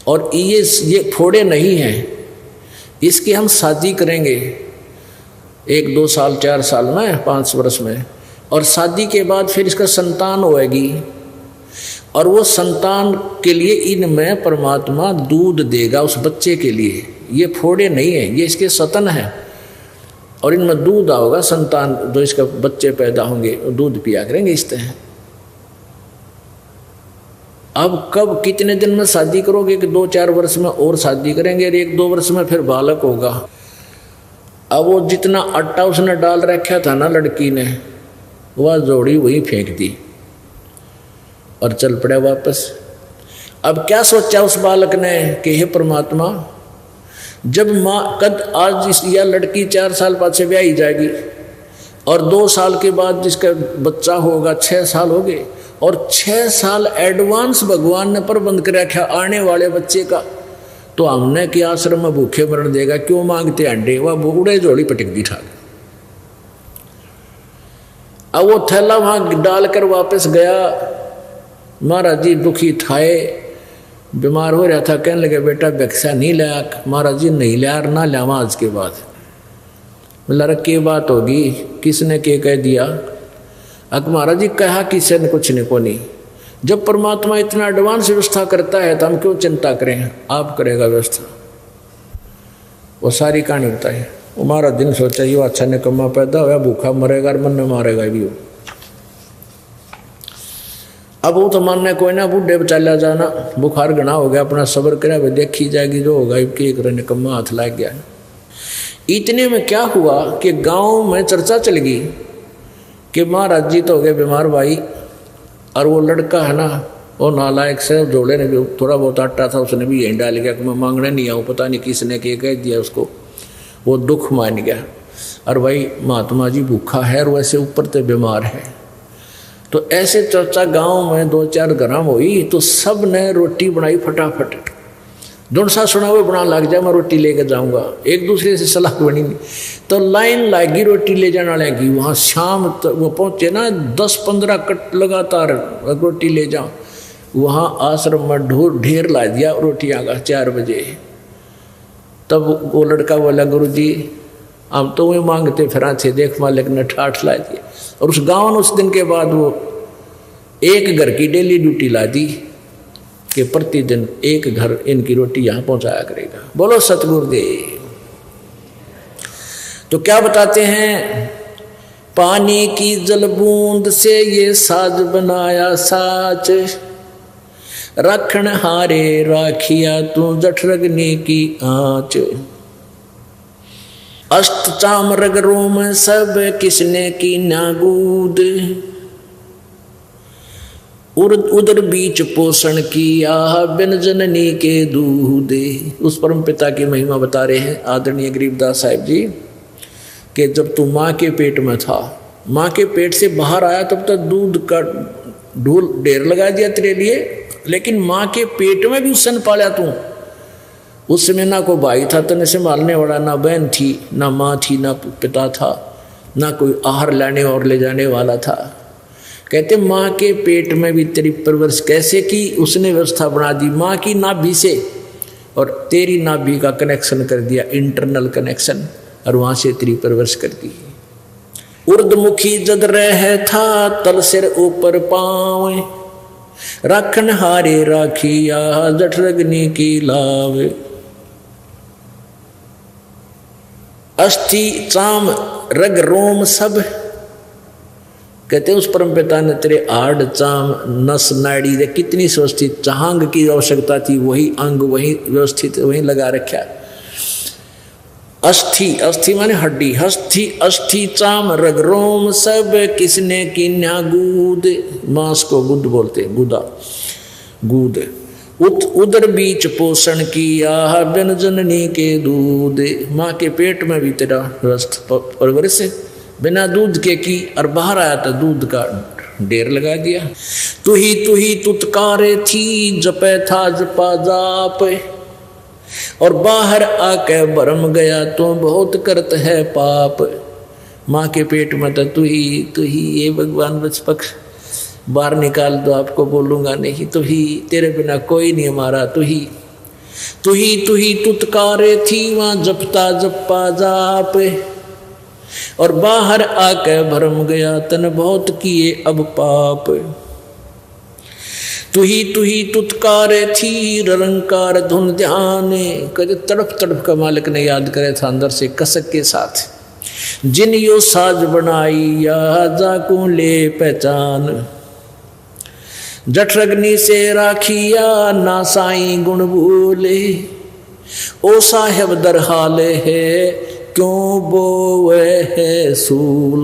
और ये फोड़े नहीं हैं, इसकी हम शादी करेंगे 1, 2 साल, 4 साल में, 5 वर्ष में, और शादी के बाद फिर इसका संतान होएगी, और वो संतान के लिए इनमें परमात्मा दूध देगा उस बच्चे के लिए। ये फोड़े नहीं है, ये इसके सतन है, और इनमें दूध आओगा, संतान जो इसका बच्चे पैदा होंगे दूध पिया करेंगे इस तरह। अब कब कितने दिन में शादी करोगे कि 2-4 वर्ष में और शादी करेंगे, और 1-2 वर्ष में फिर बालक होगा। अब वो जितना आटा उसने डाल रखा था ना लड़की ने, वह जोड़ी वही फेंक दी और चल पड़े वापस। अब क्या सोचा उस बालक ने कि हे परमात्मा, जब माँ कद आज यह लड़की 4 साल बाद से ब्याही जाएगी, और 2 साल के बाद जिसका बच्चा होगा 6 साल हो गए, और 6 साल एडवांस भगवान ने प्रबंध कर रखा आने वाले बच्चे का, तो हमने कि आश्रम में भूखे मरण देगा, क्यों मांगते अंडे? वह बूढ़े जोड़ी पटक दी ठाक। अब वो थैला वहां डालकर वापस गया। महाराज जी दुखी थाए, बीमार हो रहा था, कहने लगे बेटा भिक्षा नहीं लाया? महाराज जी नहीं लिया, ना लिया आज के बाद। बोला की बात होगी, किसने के कह दिया? अब महाराज जी कहा किसी ने कुछ नहीं को नहीं। जब परमात्मा इतना एडवांस व्यवस्था करता है तो हम क्यों चिंता करें, आप करेगा व्यवस्था। वो सारी कहानी बताई। वो हमारा दिन सोचा ये अच्छा निकम्मा पैदा हुआ, भूखा मरेगा और मन में मारेगा भी। अब वो तो मानने कोई ना, बूढ़े बचाला जाना, बुखार घना हो गया, अपना सब्र करा, वे देखी जाएगी जो होगा। एक निकम्मा हाथ लग गया। इतने में क्या हुआ कि गांव में चर्चा चल गई कि महाराज जी तो हो गए बीमार भाई, और वो लड़का है ना वो नालायक से जोड़े ने भी थोड़ा बहुत आटा था उसने भी यहीं डाल गया कि मैं मांगने नहीं आऊँ, पता नहीं किसने के कह दिया उसको। वो दुख मान गया, और भाई महात्मा जी भूखा है और वैसे ऊपर से बीमार है। तो ऐसे चर्चा गांव में 2-4 ग्राम हुई, तो सब ने रोटी बनाई फटाफट। जोन सा सुना हुआ बना लग जाए, मैं रोटी लेकर जाऊंगा, एक दूसरे से सलाह बनी नहीं। तो लाइन लगी रोटी ले जाने वाले की। वहाँ शाम वो पहुँचे ना, 10-15 कट लगातार रोटी ले जाओ। वहाँ आश्रम में ढेर ला दिया रोटियाँ का 4 बजे। तब वो लड़का बोला गुरु जी अब तो वही मांगते फिर थे, देख मालिक ने ठाठ ला दिया। और उस गाँव ने उस दिन के बाद वो एक घर की डेली ड्यूटी ला दी कि प्रतिदिन एक घर इनकी रोटी यहाँ पहुँचाया करेगा। बोलो सतगुरुदेव। तो क्या बताते हैं, पानी की जल बूंद से ये साज बनाया साच, रखण हारे राखिया तू जठरग्नि की आँच। अष्ट चाम रग रोम सब किसने की नागूद, उदर बीच पोषण किया बिन जननी के दूध। उस परम पिता की महिमा बता रहे हैं आदरणीय गरीबदास साहिब जी कि जब तू माँ के पेट में था, माँ के पेट से बाहर आया, तब तक दूध का ढेर लगा दिया तेरे लिए, लेकिन माँ के पेट में भी उसन पाला तू। उस समय ना कोई भाई था तने संभालने वाला, ना बहन थी, ना माँ थी, ना पिता था, ना कोई आहार लाने और ले जाने वाला था। कहते माँ के पेट में भी तेरी परवरिश कैसे की, उसने व्यवस्था बना दी माँ की नाभि से, और तेरी नाभि का कनेक्शन कर दिया, इंटरनल कनेक्शन, और वहाँ से तेरी परवरिश कर दी। उर्दमुखी जद रह था तल सिर ऊपर पावे, राखन हारे राखिया जठरग्नि की लावे। अस्थि चाम रग रोम सब, कहते उस परम पिता ने तेरे हाड़ चाम नस नाड़ी दे कितनी व्यवस्थित चांग की आवश्यकता थी, वही अंग वही व्यवस्थित वही लगा रखा। अस्थि, अस्थि माने हड्डी, हस्थि अस्थि चाम रग रोम सब, किसने किन्या गूद, मांस को गुद बोलते, गुदा गूद। उदर बीच पोषण किया बिन जननी के दूध, माँ के पेट में भी तेरा परवरिश बिना दूध के की, और बाहर आया तो दूध का ढेर लगा दिया। तू ही तुतकारे थी जपे था जपा जाप, और बाहर आके भरम गया तो बहुत करत है पाप। माँ के पेट में तो तू ही ये भगवान बचपक्ष बाहर निकाल दो, आपको बोलूंगा नहीं, तू ही, तेरे बिना कोई नहीं हमारा, तू ही तुतकारे थी वहां जपता जपा जाप, और बाहर आके भरम गया तन बहुत किए अब पाप। तू ही तुतकारे थी रंकार धुन ध्यान, कदे तड़प तड़प का मालिक ने याद करे था अंदर से कसक के साथ। जिन यो साज बनाई या जाकू ले पहचान, जठरग्नि से राखिया ना साई गुण भूले, ओ साहेब दर हाले है क्यों बोवे है सूल।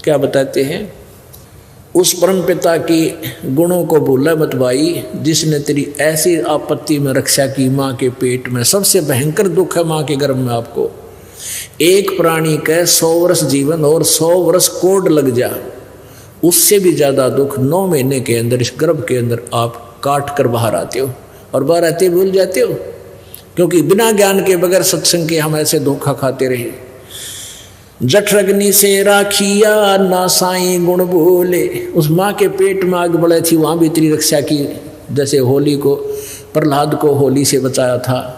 क्या बताते हैं, उस परम पिता की गुणों को भूला मत भाई, जिसने तेरी ऐसी आपत्ति में रक्षा की। माँ के पेट में सबसे भयंकर दुख है माँ के गर्भ में आपको। एक प्राणी का 100 वर्ष जीवन और 100 वर्ष कोड लग जा, उससे भी ज़्यादा दुख 9 महीने के अंदर इस गर्भ के अंदर आप काट कर बाहर आते हो, और बाहर आते भूल जाते हो, क्योंकि बिना ज्ञान के बगैर सत्संग के हम ऐसे धोखा खाते रहे। जठरग्नि से राखिया ना साई गुण भूले, उस माँ के पेट में आग बढ़े थी, वहाँ भी तेरी रक्षा की। जैसे होली को, प्रहलाद को होली से बचाया था,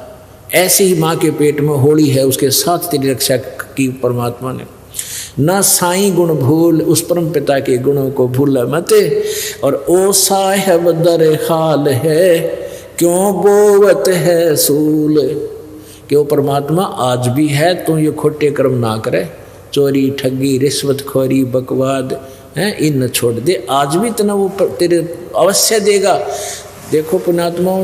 ऐसे ही माँ के पेट में होली है, उसके साथ तेरी रक्षा की परमात्मा ने। ना साई गुण भूल, उस परम पिता के गुणों को भूल मत, और ओ साहेब दर हाल है क्यों बोवत है सूल, कि वो परमात्मा आज भी है, तू ये खोटे कर्म ना करे, चोरी ठगी रिश्वतखोरी बकवाद है, इन छोड़ दे, आज भी इतना वो तेरे अवश्य देगा। देखो पुण्यात्मा,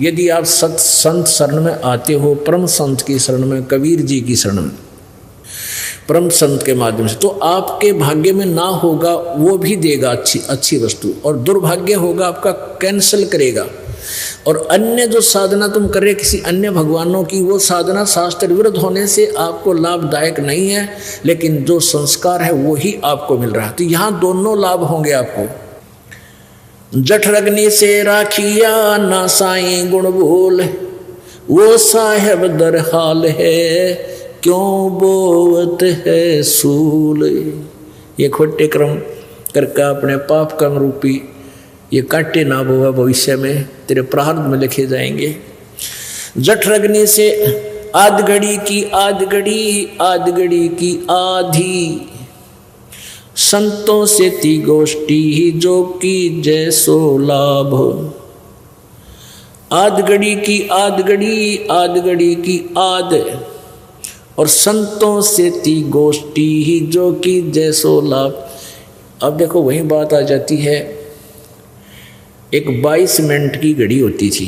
यदि आप संत शरण में आते हो, परम संत की शरण में, कबीर जी की शरण में, परम संत के माध्यम से, तो आपके भाग्य में ना होगा वो भी देगा अच्छी वस्तु, और दुर्भाग्य होगा आपका कैंसिल करेगा। और अन्य जो साधना तुम कर रहे किसी अन्य भगवानों की, वो साधना शास्त्र विरुद्ध होने से आपको लाभदायक नहीं है, लेकिन जो संस्कार है वो ही आपको मिल रहा है। तो यहाँ दोनों लाभ होंगे आपको। जठरग्नि से राखिया ना साई गुण भूल, वो साहेब दर हाल है क्यों बोवत है सूल। ये खोटे कर्म करके अपने पाप कर्म रूपी ये काटे ना बोगा, भविष्य में तेरे प्रारब्ध में लिखे जाएंगे। जठरग्नि से आध घड़ी की आधी, संतों से ती गोष्ठी जो की जैसो लाभ। आध घड़ी की आध, और संतों से ती गोष्ठी जो की जैसो लाभ। अब देखो वही बात आ जाती है, एक 22 मिनट की घड़ी होती थी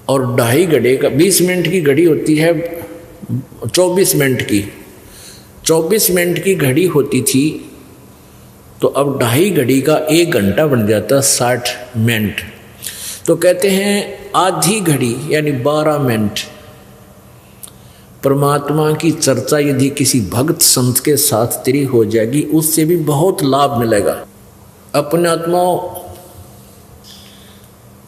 और 2.5 घंटे का 20 मिनट की घड़ी होती है, 24 मिनट की 24 मिनट की घड़ी होती थी, तो अब 2.5 घड़ी का 1 घंटा बन जाता 60 मिनट। तो कहते हैं आधी घड़ी यानी 12 मिनट परमात्मा की चर्चा यदि किसी भक्त संत के साथ तेरी हो जाएगी, उससे भी बहुत लाभ मिलेगा। अपने आत्माओं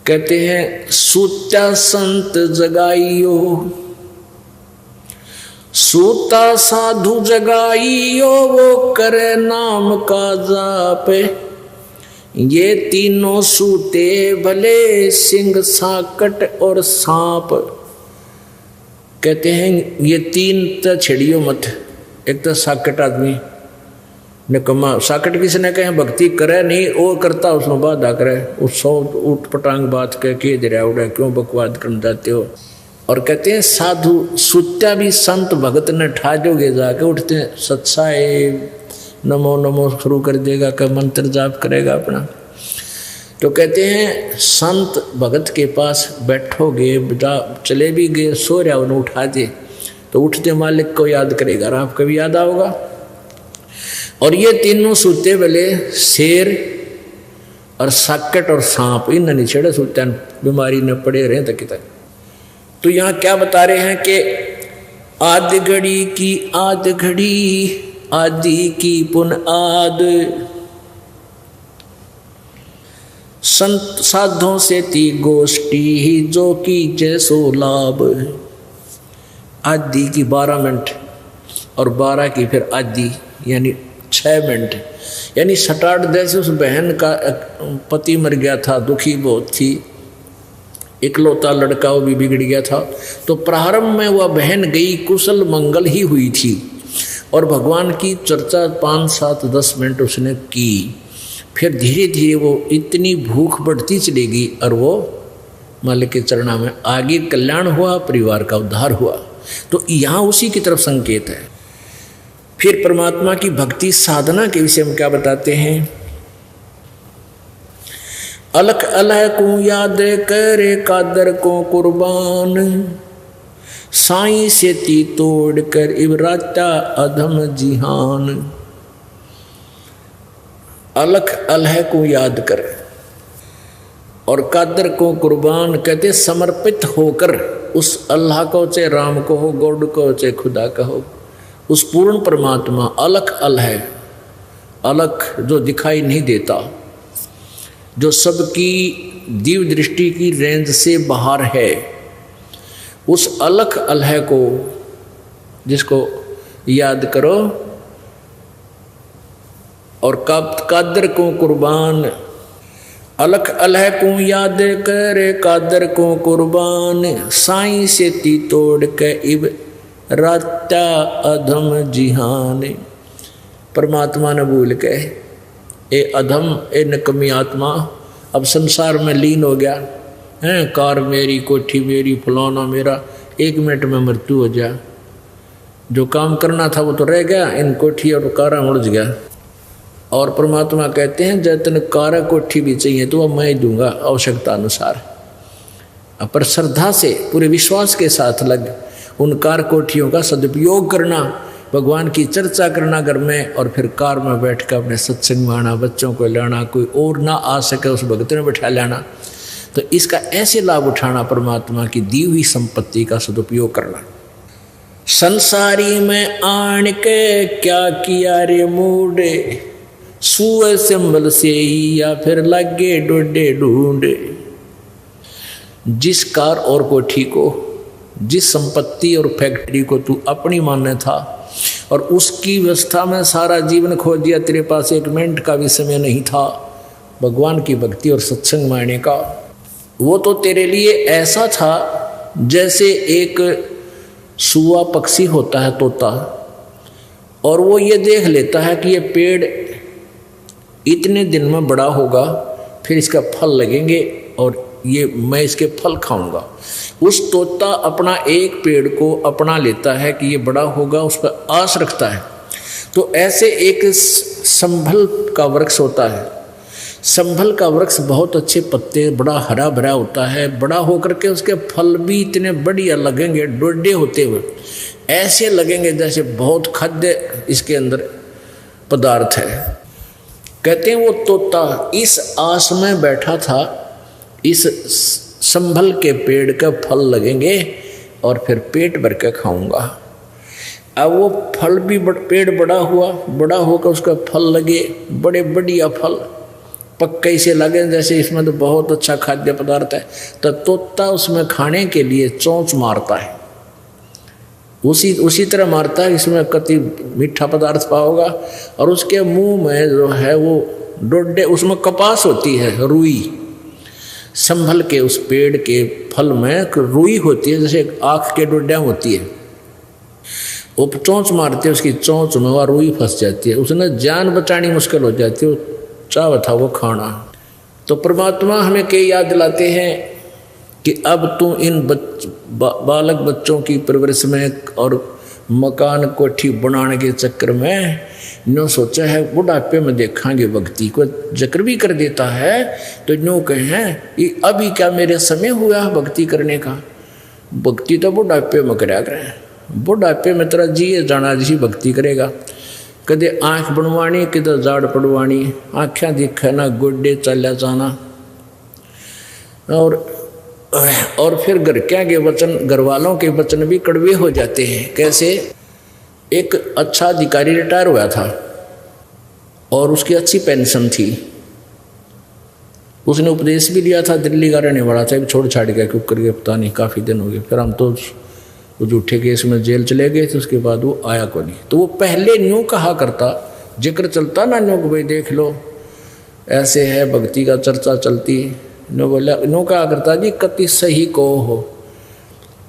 कहते हैं सूता संत जगाइयो, सूता साधु जगाइयो, वो करे नाम का जाप। ये तीनों सूते भले सिंह साकट और सांप। कहते हैं ये 3 तो छेड़ियो मत, एक तो साकट आदमी निकम्मा, साकट किसने कहे भक्ति करे नहीं, वो करता उसमें बाधा करे, उस सौ उठ पटांग बात कह दे रहा उड़ा क्यों बकवाद कर जाते हो। और कहते हैं साधु सुत्या भी संत भगत ने ठाजोगे जाके उठते सत्साए नमो नमो शुरू कर देगा, का मंत्र जाप करेगा अपना। तो कहते हैं संत भगत के पास बैठोगे, चले भी गए, सो रहा उन्हें उठा दे तो उठते मालिक को याद करेगा, और आपको भी याद आओगा। और ये तीनों सूते वाले शेर और साकट और सांप, इन नहीं छेड़े सूते बीमारी न पड़े रहे तक तक। तो यहाँ क्या बता रहे हैं कि आद घड़ी की आद घड़ी आदि की पुन आद, संत साधों से ती गोष्ठी ही जो की जैसो लाभ। आदि की 12 मिनट और 12 की फिर आदि यानी 6 मिनट, यानी 7-8 जैसे उस बहन का पति मर गया था, दुखी बहुत थी, इकलौता लड़का वो भी बिगड़ गया था। तो प्रारंभ में वह बहन गई, कुशल मंगल ही हुई थी और भगवान की चर्चा 5, 7, 10 मिनट उसने की। फिर धीरे धीरे वो इतनी भूख बढ़ती चली गई और वो मालिक के चरणों में आगे कल्याण हुआ, परिवार का उद्धार हुआ। तो यहाँ उसी की तरफ संकेत है। फिर परमात्मा की भक्ति साधना के विषय में क्या बताते हैं? अलख अलह को याद करे कादर को कुर्बान, साईं से ती तोड़ कर इबराता अधम जिहान। अलख अलह को याद कर और कादर को कुर्बान, कहते समर्पित होकर उस अल्लाह को, चाहे राम को हो, गॉड को, चाहे खुदा का हो, उस पूर्ण परमात्मा अलख अलह, अलख जो दिखाई नहीं देता, जो सबकी दिव्य दृष्टि की रेंज से बाहर है, उस अलख अलह को जिसको याद करो और कादर को कुर्बान। अलख अलह को याद करे कादर को कुर्बान, साईं से ती तोड़ के इब राता अधम जिहान। परमात्मा ने भूल के ए अधम, ए नकमी आत्मा, अब संसार में लीन हो गया है। कार मेरी, कोठी मेरी, फलाना मेरा, 1 मिनट में मृत्यु हो जा। जो काम करना था वो तो रह गया, इन कोठी और कारा उलझ गया। और परमात्मा कहते हैं जब तेन कारा कोठी भी चाहिए तो वह मैं दूंगा आवश्यकता अनुसार। पर श्रद्धा से पूरे विश्वास के साथ लग उन कार कोठियों का सदुपयोग करना, भगवान की चर्चा करना घर में, और फिर कार में बैठ कर अपने सत्संग में आना, बच्चों को लाना, कोई और ना आ सके उस भक्त में बैठा लाना। तो इसका ऐसे लाभ उठाना, परमात्मा की दी हुई संपत्ति का सदुपयोग करना। संसारी में आन के क्या किया रे मूडे, सुए संभल से ही या फिर लगे डोडे ढूंढे। जिस कार और कोठी को, जिस संपत्ति और फैक्ट्री को तू अपनी मानने था और उसकी व्यवस्था में सारा जीवन खो दिया, तेरे पास 1 मिनट का भी समय नहीं था भगवान की भक्ति और सत्संग मानने का। वो तो तेरे लिए ऐसा था जैसे एक सुआ पक्षी होता है, तोता, और वो ये देख लेता है कि ये पेड़ इतने दिन में बड़ा होगा, फिर इसका फल लगेंगे और ये मैं इसके फल खाऊंगा। उस तोता अपना एक पेड़ को अपना लेता है कि ये बड़ा होगा, उस पर आस रखता है। तो ऐसे एक संभल का वृक्ष होता है। संभल का वृक्ष बहुत अच्छे पत्ते, बड़ा हरा भरा होता है, बड़ा होकर के उसके फल भी इतने बढ़िया लगेंगे, डोडे होते हुए ऐसे लगेंगे जैसे बहुत खाद्य इसके अंदर पदार्थ है। कहते हैं वो तोता इस आस में बैठा था, इस संभल के पेड़ का फल लगेंगे और फिर पेट भर के खाऊंगा। अब वो फल भी पेड़ बड़ा हुआ, बड़ा होकर उसका फल लगे, बड़े बढ़िया फल पक्के से लगे जैसे इसमें तो बहुत अच्छा खाद्य पदार्थ है। तो तोता उसमें खाने के लिए चोंच मारता है, उसी तरह मारता है इसमें कति मीठा पदार्थ पाओगा। और उसके मुंह में जो है वो डोडे, उसमें कपास होती है, रुई। संभल के उस पेड़ के फल में रुई होती है, जैसे आँख के डोडियाँ होती है। वो चोंच मारते उसकी चोंच में और रुई फंस जाती है, उसने जान बचानी मुश्किल हो जाती है, वो चाह था वो खाना। तो परमात्मा हमें कई याद दिलाते हैं कि अब तू इन बालक बच्चों की परवरिश में और मकान कोठी बनाने के चक्कर में नो सोचा है बुढ़ापे में देखांगे भक्ति को, जिक्र भी कर देता है तो नो कहें ये अभी क्या मेरे समय हुआ भक्ति करने का, भक्ति तो बुढ़ापे में कराया करें, बुढ़ापे में तेरा जिए जाना जी भक्ति करेगा। कदे आँख बनवानी किधर जाड़ पड़वानी, आँखें दिखे ना गोडे चला जाना। और फिर घर क्या के वचन, घर वालों के वचन भी कड़वे हो जाते हैं। कैसे? एक अच्छा अधिकारी रिटायर हुआ था और उसकी अच्छी पेंशन थी, उसने उपदेश भी लिया था, दिल्ली का रहने वाला था, छोड़ छाड़ गया क्यों करके पता नहीं, काफ़ी दिन हो गए। फिर हम तो झूठे केस में जेल चले गए थे, उसके बाद वो आया को नहीं। तो वो पहले न्यू कहा करता, जिक्र चलता ना न्यू को भाई देख लो ऐसे है, भक्ति का चर्चा चलती, नो बोला नो कहा करता जी कति सही को हो,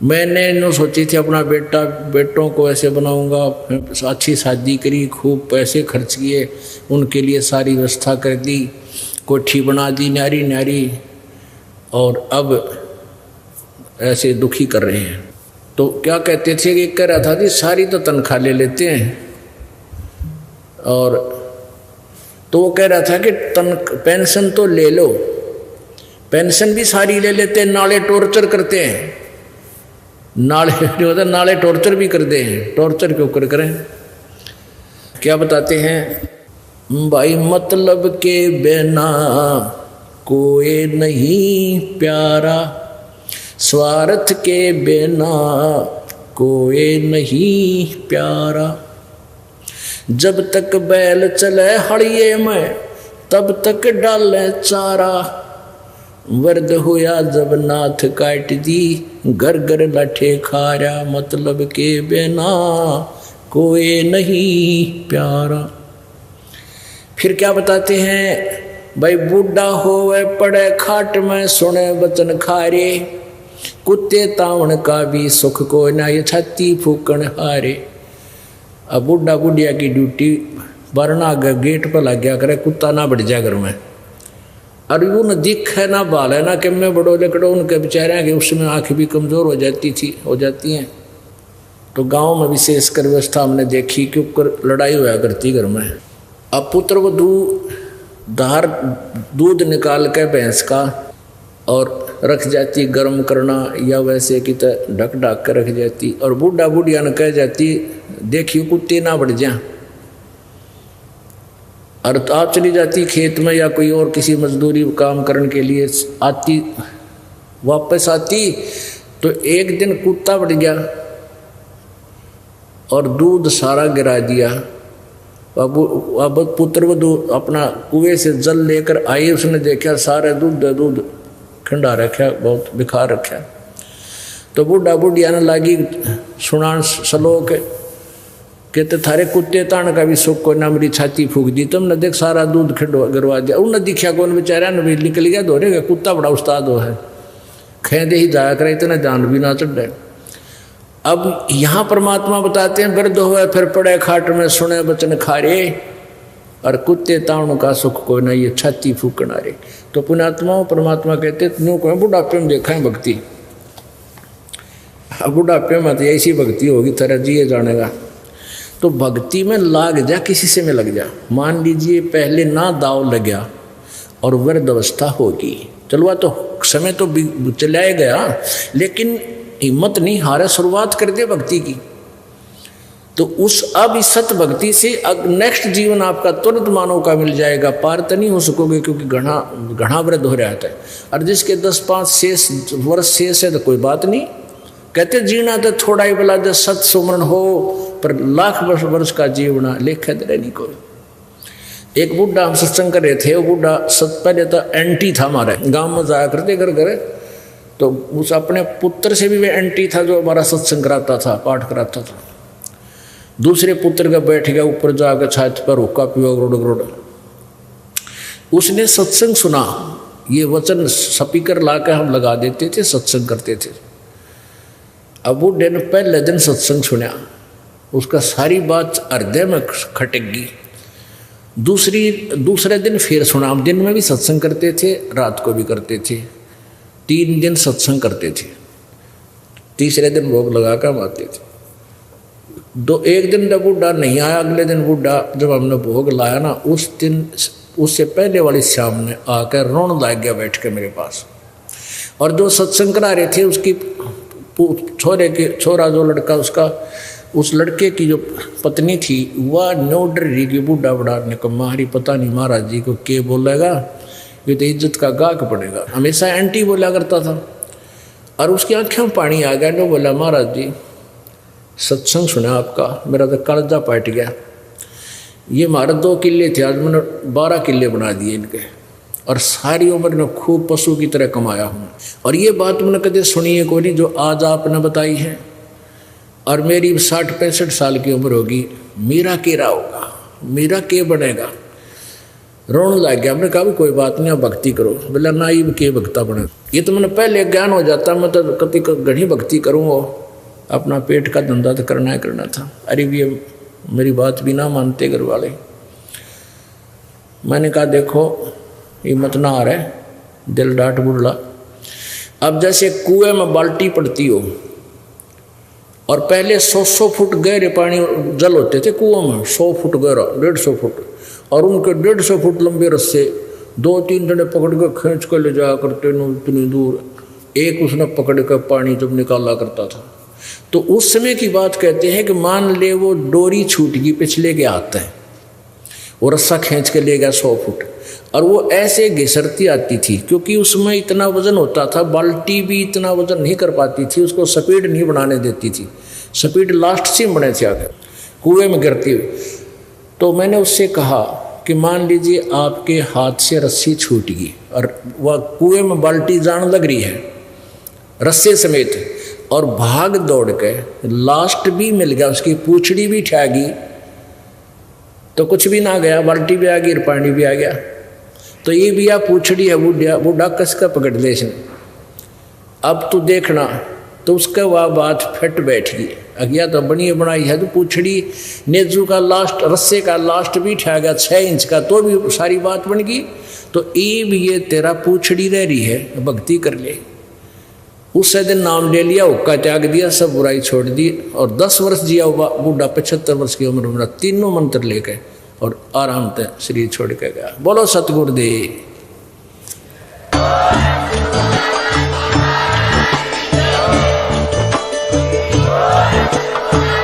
मैंने नो सोची थी अपना बेटों को ऐसे बनाऊंगा, अच्छी शादी करी, खूब पैसे खर्च किए, उनके लिए सारी व्यवस्था कर दी, कोठी बना दी न्यारी न्यारी, और अब ऐसे दुखी कर रहे हैं। तो क्या कहते थे कि कह रहा था कि सारी तो तनख्वाह ले लेते हैं, और तो वो कह रहा था कि पेंशन तो ले लो, पेंशन भी सारी ले लेते हैं, नाले टॉर्चर करते हैं, नाले नहीं होता, नाले टॉर्चर भी करते हैं, टॉर्चर क्यों करें। क्या बताते हैं भाई, मतलब के बिना कोई नहीं प्यारा, स्वार्थ के बिना कोई नहीं प्यारा, जब तक बैल चले हड़िए में तब तक डाले चारा, वर्द हुआ जब नाथ काट दी घर घर लाठे खारा, मतलब के बिना कोई नहीं प्यारा। फिर क्या बताते हैं भाई, बूढ़ा होवे पड़े खाट में सुने वचन खारे, कुत्ते तावन का भी सुख को ना ये छाती फूकन हारे। अब बूढ़ा बुढ़िया की ड्यूटी वरना गेट पर लग गया करे, कुत्ता ना बढ़ जाए घर में, और वो न दिख है ना बाल है ना कि मैं बड़ो लकड़ो, उनके बेचारे कि उसमें आँखें भी कमज़ोर हो जाती हैं। तो गांव में विशेषकर व्यवस्था हमने देखी कि ऊपर लड़ाई हुआ करती घर में। अब पुत्र वधू धार दूध निकाल के भैंस का और रख जाती गर्म करना, या वैसे कि ढक ढक कर रख जाती, और बूढ़ा बुढ़िया ने कह जाती देखिए कुत्ते ना बढ़ जा, और तो आप चली जाती खेत में या कोई और किसी मजदूरी काम करने के लिए आती, वापस आती तो एक दिन कुत्ता बढ़ गया और दूध सारा गिरा दिया। अब पुत्र वधू अपना कुएं से जल लेकर आई, उसने देखा सारे दूध खंडा रखा, बहुत बिखा रखा। तो बूढ़ा बुढ़िया ने लागी सुना सलोक, कहते थारे कुत्ते तान का भी सुख को ना, मेरी छाती फूक दी तुमने, देख सारा दूध गिरवा दिया। उन्हें दिखा कौन बेचारा ने भी निकल गया दोहरे का, कुत्ता बड़ा उस्ताद हो है, खेदे ही जाया करे, इतना जान भी ना चढ़। अब यहाँ परमात्मा बताते हैं वृद्ध हुए फिर पड़े खाट में सुने वचन खारे, और कुत्ते तान का सुख को ना ये छाती फूकना रे। तो पुण्यात्माओं परमात्मा कहते न्यू को बुढ़ापे में देखा है भक्ति, अब बुढ़ापे में तो ऐसी भक्ति होगी तरह जिए जानेगा। तो भक्ति में लाग जा, किसी से में लग जा। मान लीजिए पहले ना दाव लग गया और वृद्ध अवस्था होगी, चलवा तो समय तो चलाया गया, लेकिन हिम्मत नहीं हारे, शुरुआत कर दे भक्ति की। तो उस अब इस सत भक्ति से नेक्स्ट जीवन आपका तुरंत मानव का मिल जाएगा, पार तो नहीं हो सकोगे क्योंकि घना वृद्ध हो रहा है। और जिसके 10-5 वर्ष शेष है तो कोई बात नहीं, कहते जीना तो थोड़ा ही भला, जो सत सुमरण हो पर लाख वर्ष का जीवना लेखा दे नहीं कोई। एक बूढ़ा हम सत्संग कर रहे थे, वो बूढ़ा पहले तो एंटी था, हमारे गांव में जाया करते घर, तो उस अपने पुत्र से भी वे एंटी था जो हमारा सत्संग कराता था, पाठ कराता था। दूसरे पुत्र का बैठ गया ऊपर जाकर छात पर हुक्का पियो गरोड़। उसने सत्संग सुना, ये वचन स्पीकर लाकर हम लगा देते थे, सत्संग करते थे। अब बूढ़े ने पहले दिन सत्संग सुना, उसका सारी बात हृदय में खटेगी। दूसरे दिन फिर सुना। दिन में भी सत्संग करते थे, रात को भी करते थे, 3 दिन सत्संग करते थे। तीसरे दिन भोग लगा कर आते थे। एक दिन जब बूढ़ा नहीं आया, अगले दिन बूढ़ा जब हमने भोग लाया ना, उस दिन उससे पहले वाली शाम में आकर रोने लग गया बैठ के मेरे पास। और जो सत्संग करा रहे थे उसकी छोरा जो लड़का उसका, उस लड़के की जो पत्नी थी वह नो डर रही कि बूढ़ा बड़ा ने कहा मारी पता नहीं महाराज जी को क्या बोलेगा, ये तो इज्जत का गाक पड़ेगा। हमेशा एंटी बोला करता था। और उसकी आँखों में पानी आ गया। जो बोला महाराज जी सत्संग सुना आपका, मेरा तो कलजा पट गया। ये हमारे 2 किले थे, आज मैंने 12 किले बना दिए इनके। और सारी उम्र में खूब पशु की तरह कमाया हूँ। और ये बात मैंने कभी सुनी है कोई नहीं जो आज आपने बताई है। और मेरी 60-65 साल की उम्र होगी, मेरा केरा होगा, मेरा के बनेगा। रोने लग गया। हमने कहा भी कोई बात नहीं, आप भक्ति करो। बोला ना ये के भक्ता बने, ये तो मैंने पहले ज्ञान हो जाता, मैं तो कभी घनी भक्ति करूँगा, अपना पेट का धंधा तो करना था। अरे ये मेरी बात भी ना मानते घर वाले। मैंने कहा देखो हिम्मत ना आ रहा, दिल डांट बुड़ला। अब जैसे कुएं में बाल्टी पड़ती हो और पहले 100 फुट गहरे पानी जल होते थे कुओं में, 100 फुट गहरा, 150 फुट, और उनके 150 फुट लंबे रस्से 2-3 जने पकड़ कर खींच कर ले जाया करते न इतनी दूर। एक उसने पकड़ कर पानी जब निकाला करता था। तो उस समय की बात कहते हैं कि मान ले वो डोरी छूट गई पिछले के हाथ है, वो रस्सा खींच के ले गया 100 फुट, और वो ऐसे घिसरती आती थी क्योंकि उसमें इतना वजन होता था, बाल्टी भी इतना वजन नहीं कर पाती थी, उसको स्पीड नहीं बनाने देती थी, स्पीड लास्ट से बने थे आगे कुएं में गिरती हुई। तो मैंने उससे कहा कि मान लीजिए आपके हाथ से रस्सी छूट गई और वह कुएं में बाल्टी जान लग रही है रस्से समेत, और भाग दौड़ के लास्ट भी मिल गया, उसकी पूंछड़ी भी ठा गई, तो कुछ भी ना गया, बाल्टी भी आ गई, पानी भी आ गया। तो ये भी आप पूछड़ी है बूढ़ा कस का पकड़ ले इसने। अब तो देखना, तो उसका वह बात फिट बैठ गई। अगिया तो बनी बनाई है, तो पूछड़ी नेजू का लास्ट, रस्से का लास्ट भी ठा गया 6 इंच का, तो भी सारी बात बन गई। तो ये तेरा पूछड़ी रह रही है, भक्ति कर ले। उससे दिन नाम ले लिया, हुक्का त्याग दिया, सब बुराई छोड़ दी, और 10 वर्ष जिया हुआ बूढ़ा, 75 वर्ष की उम्र में तीनों मंत्र लेके और आराम से शरीर छोड़ के गया। बोलो सतगुरुदेव।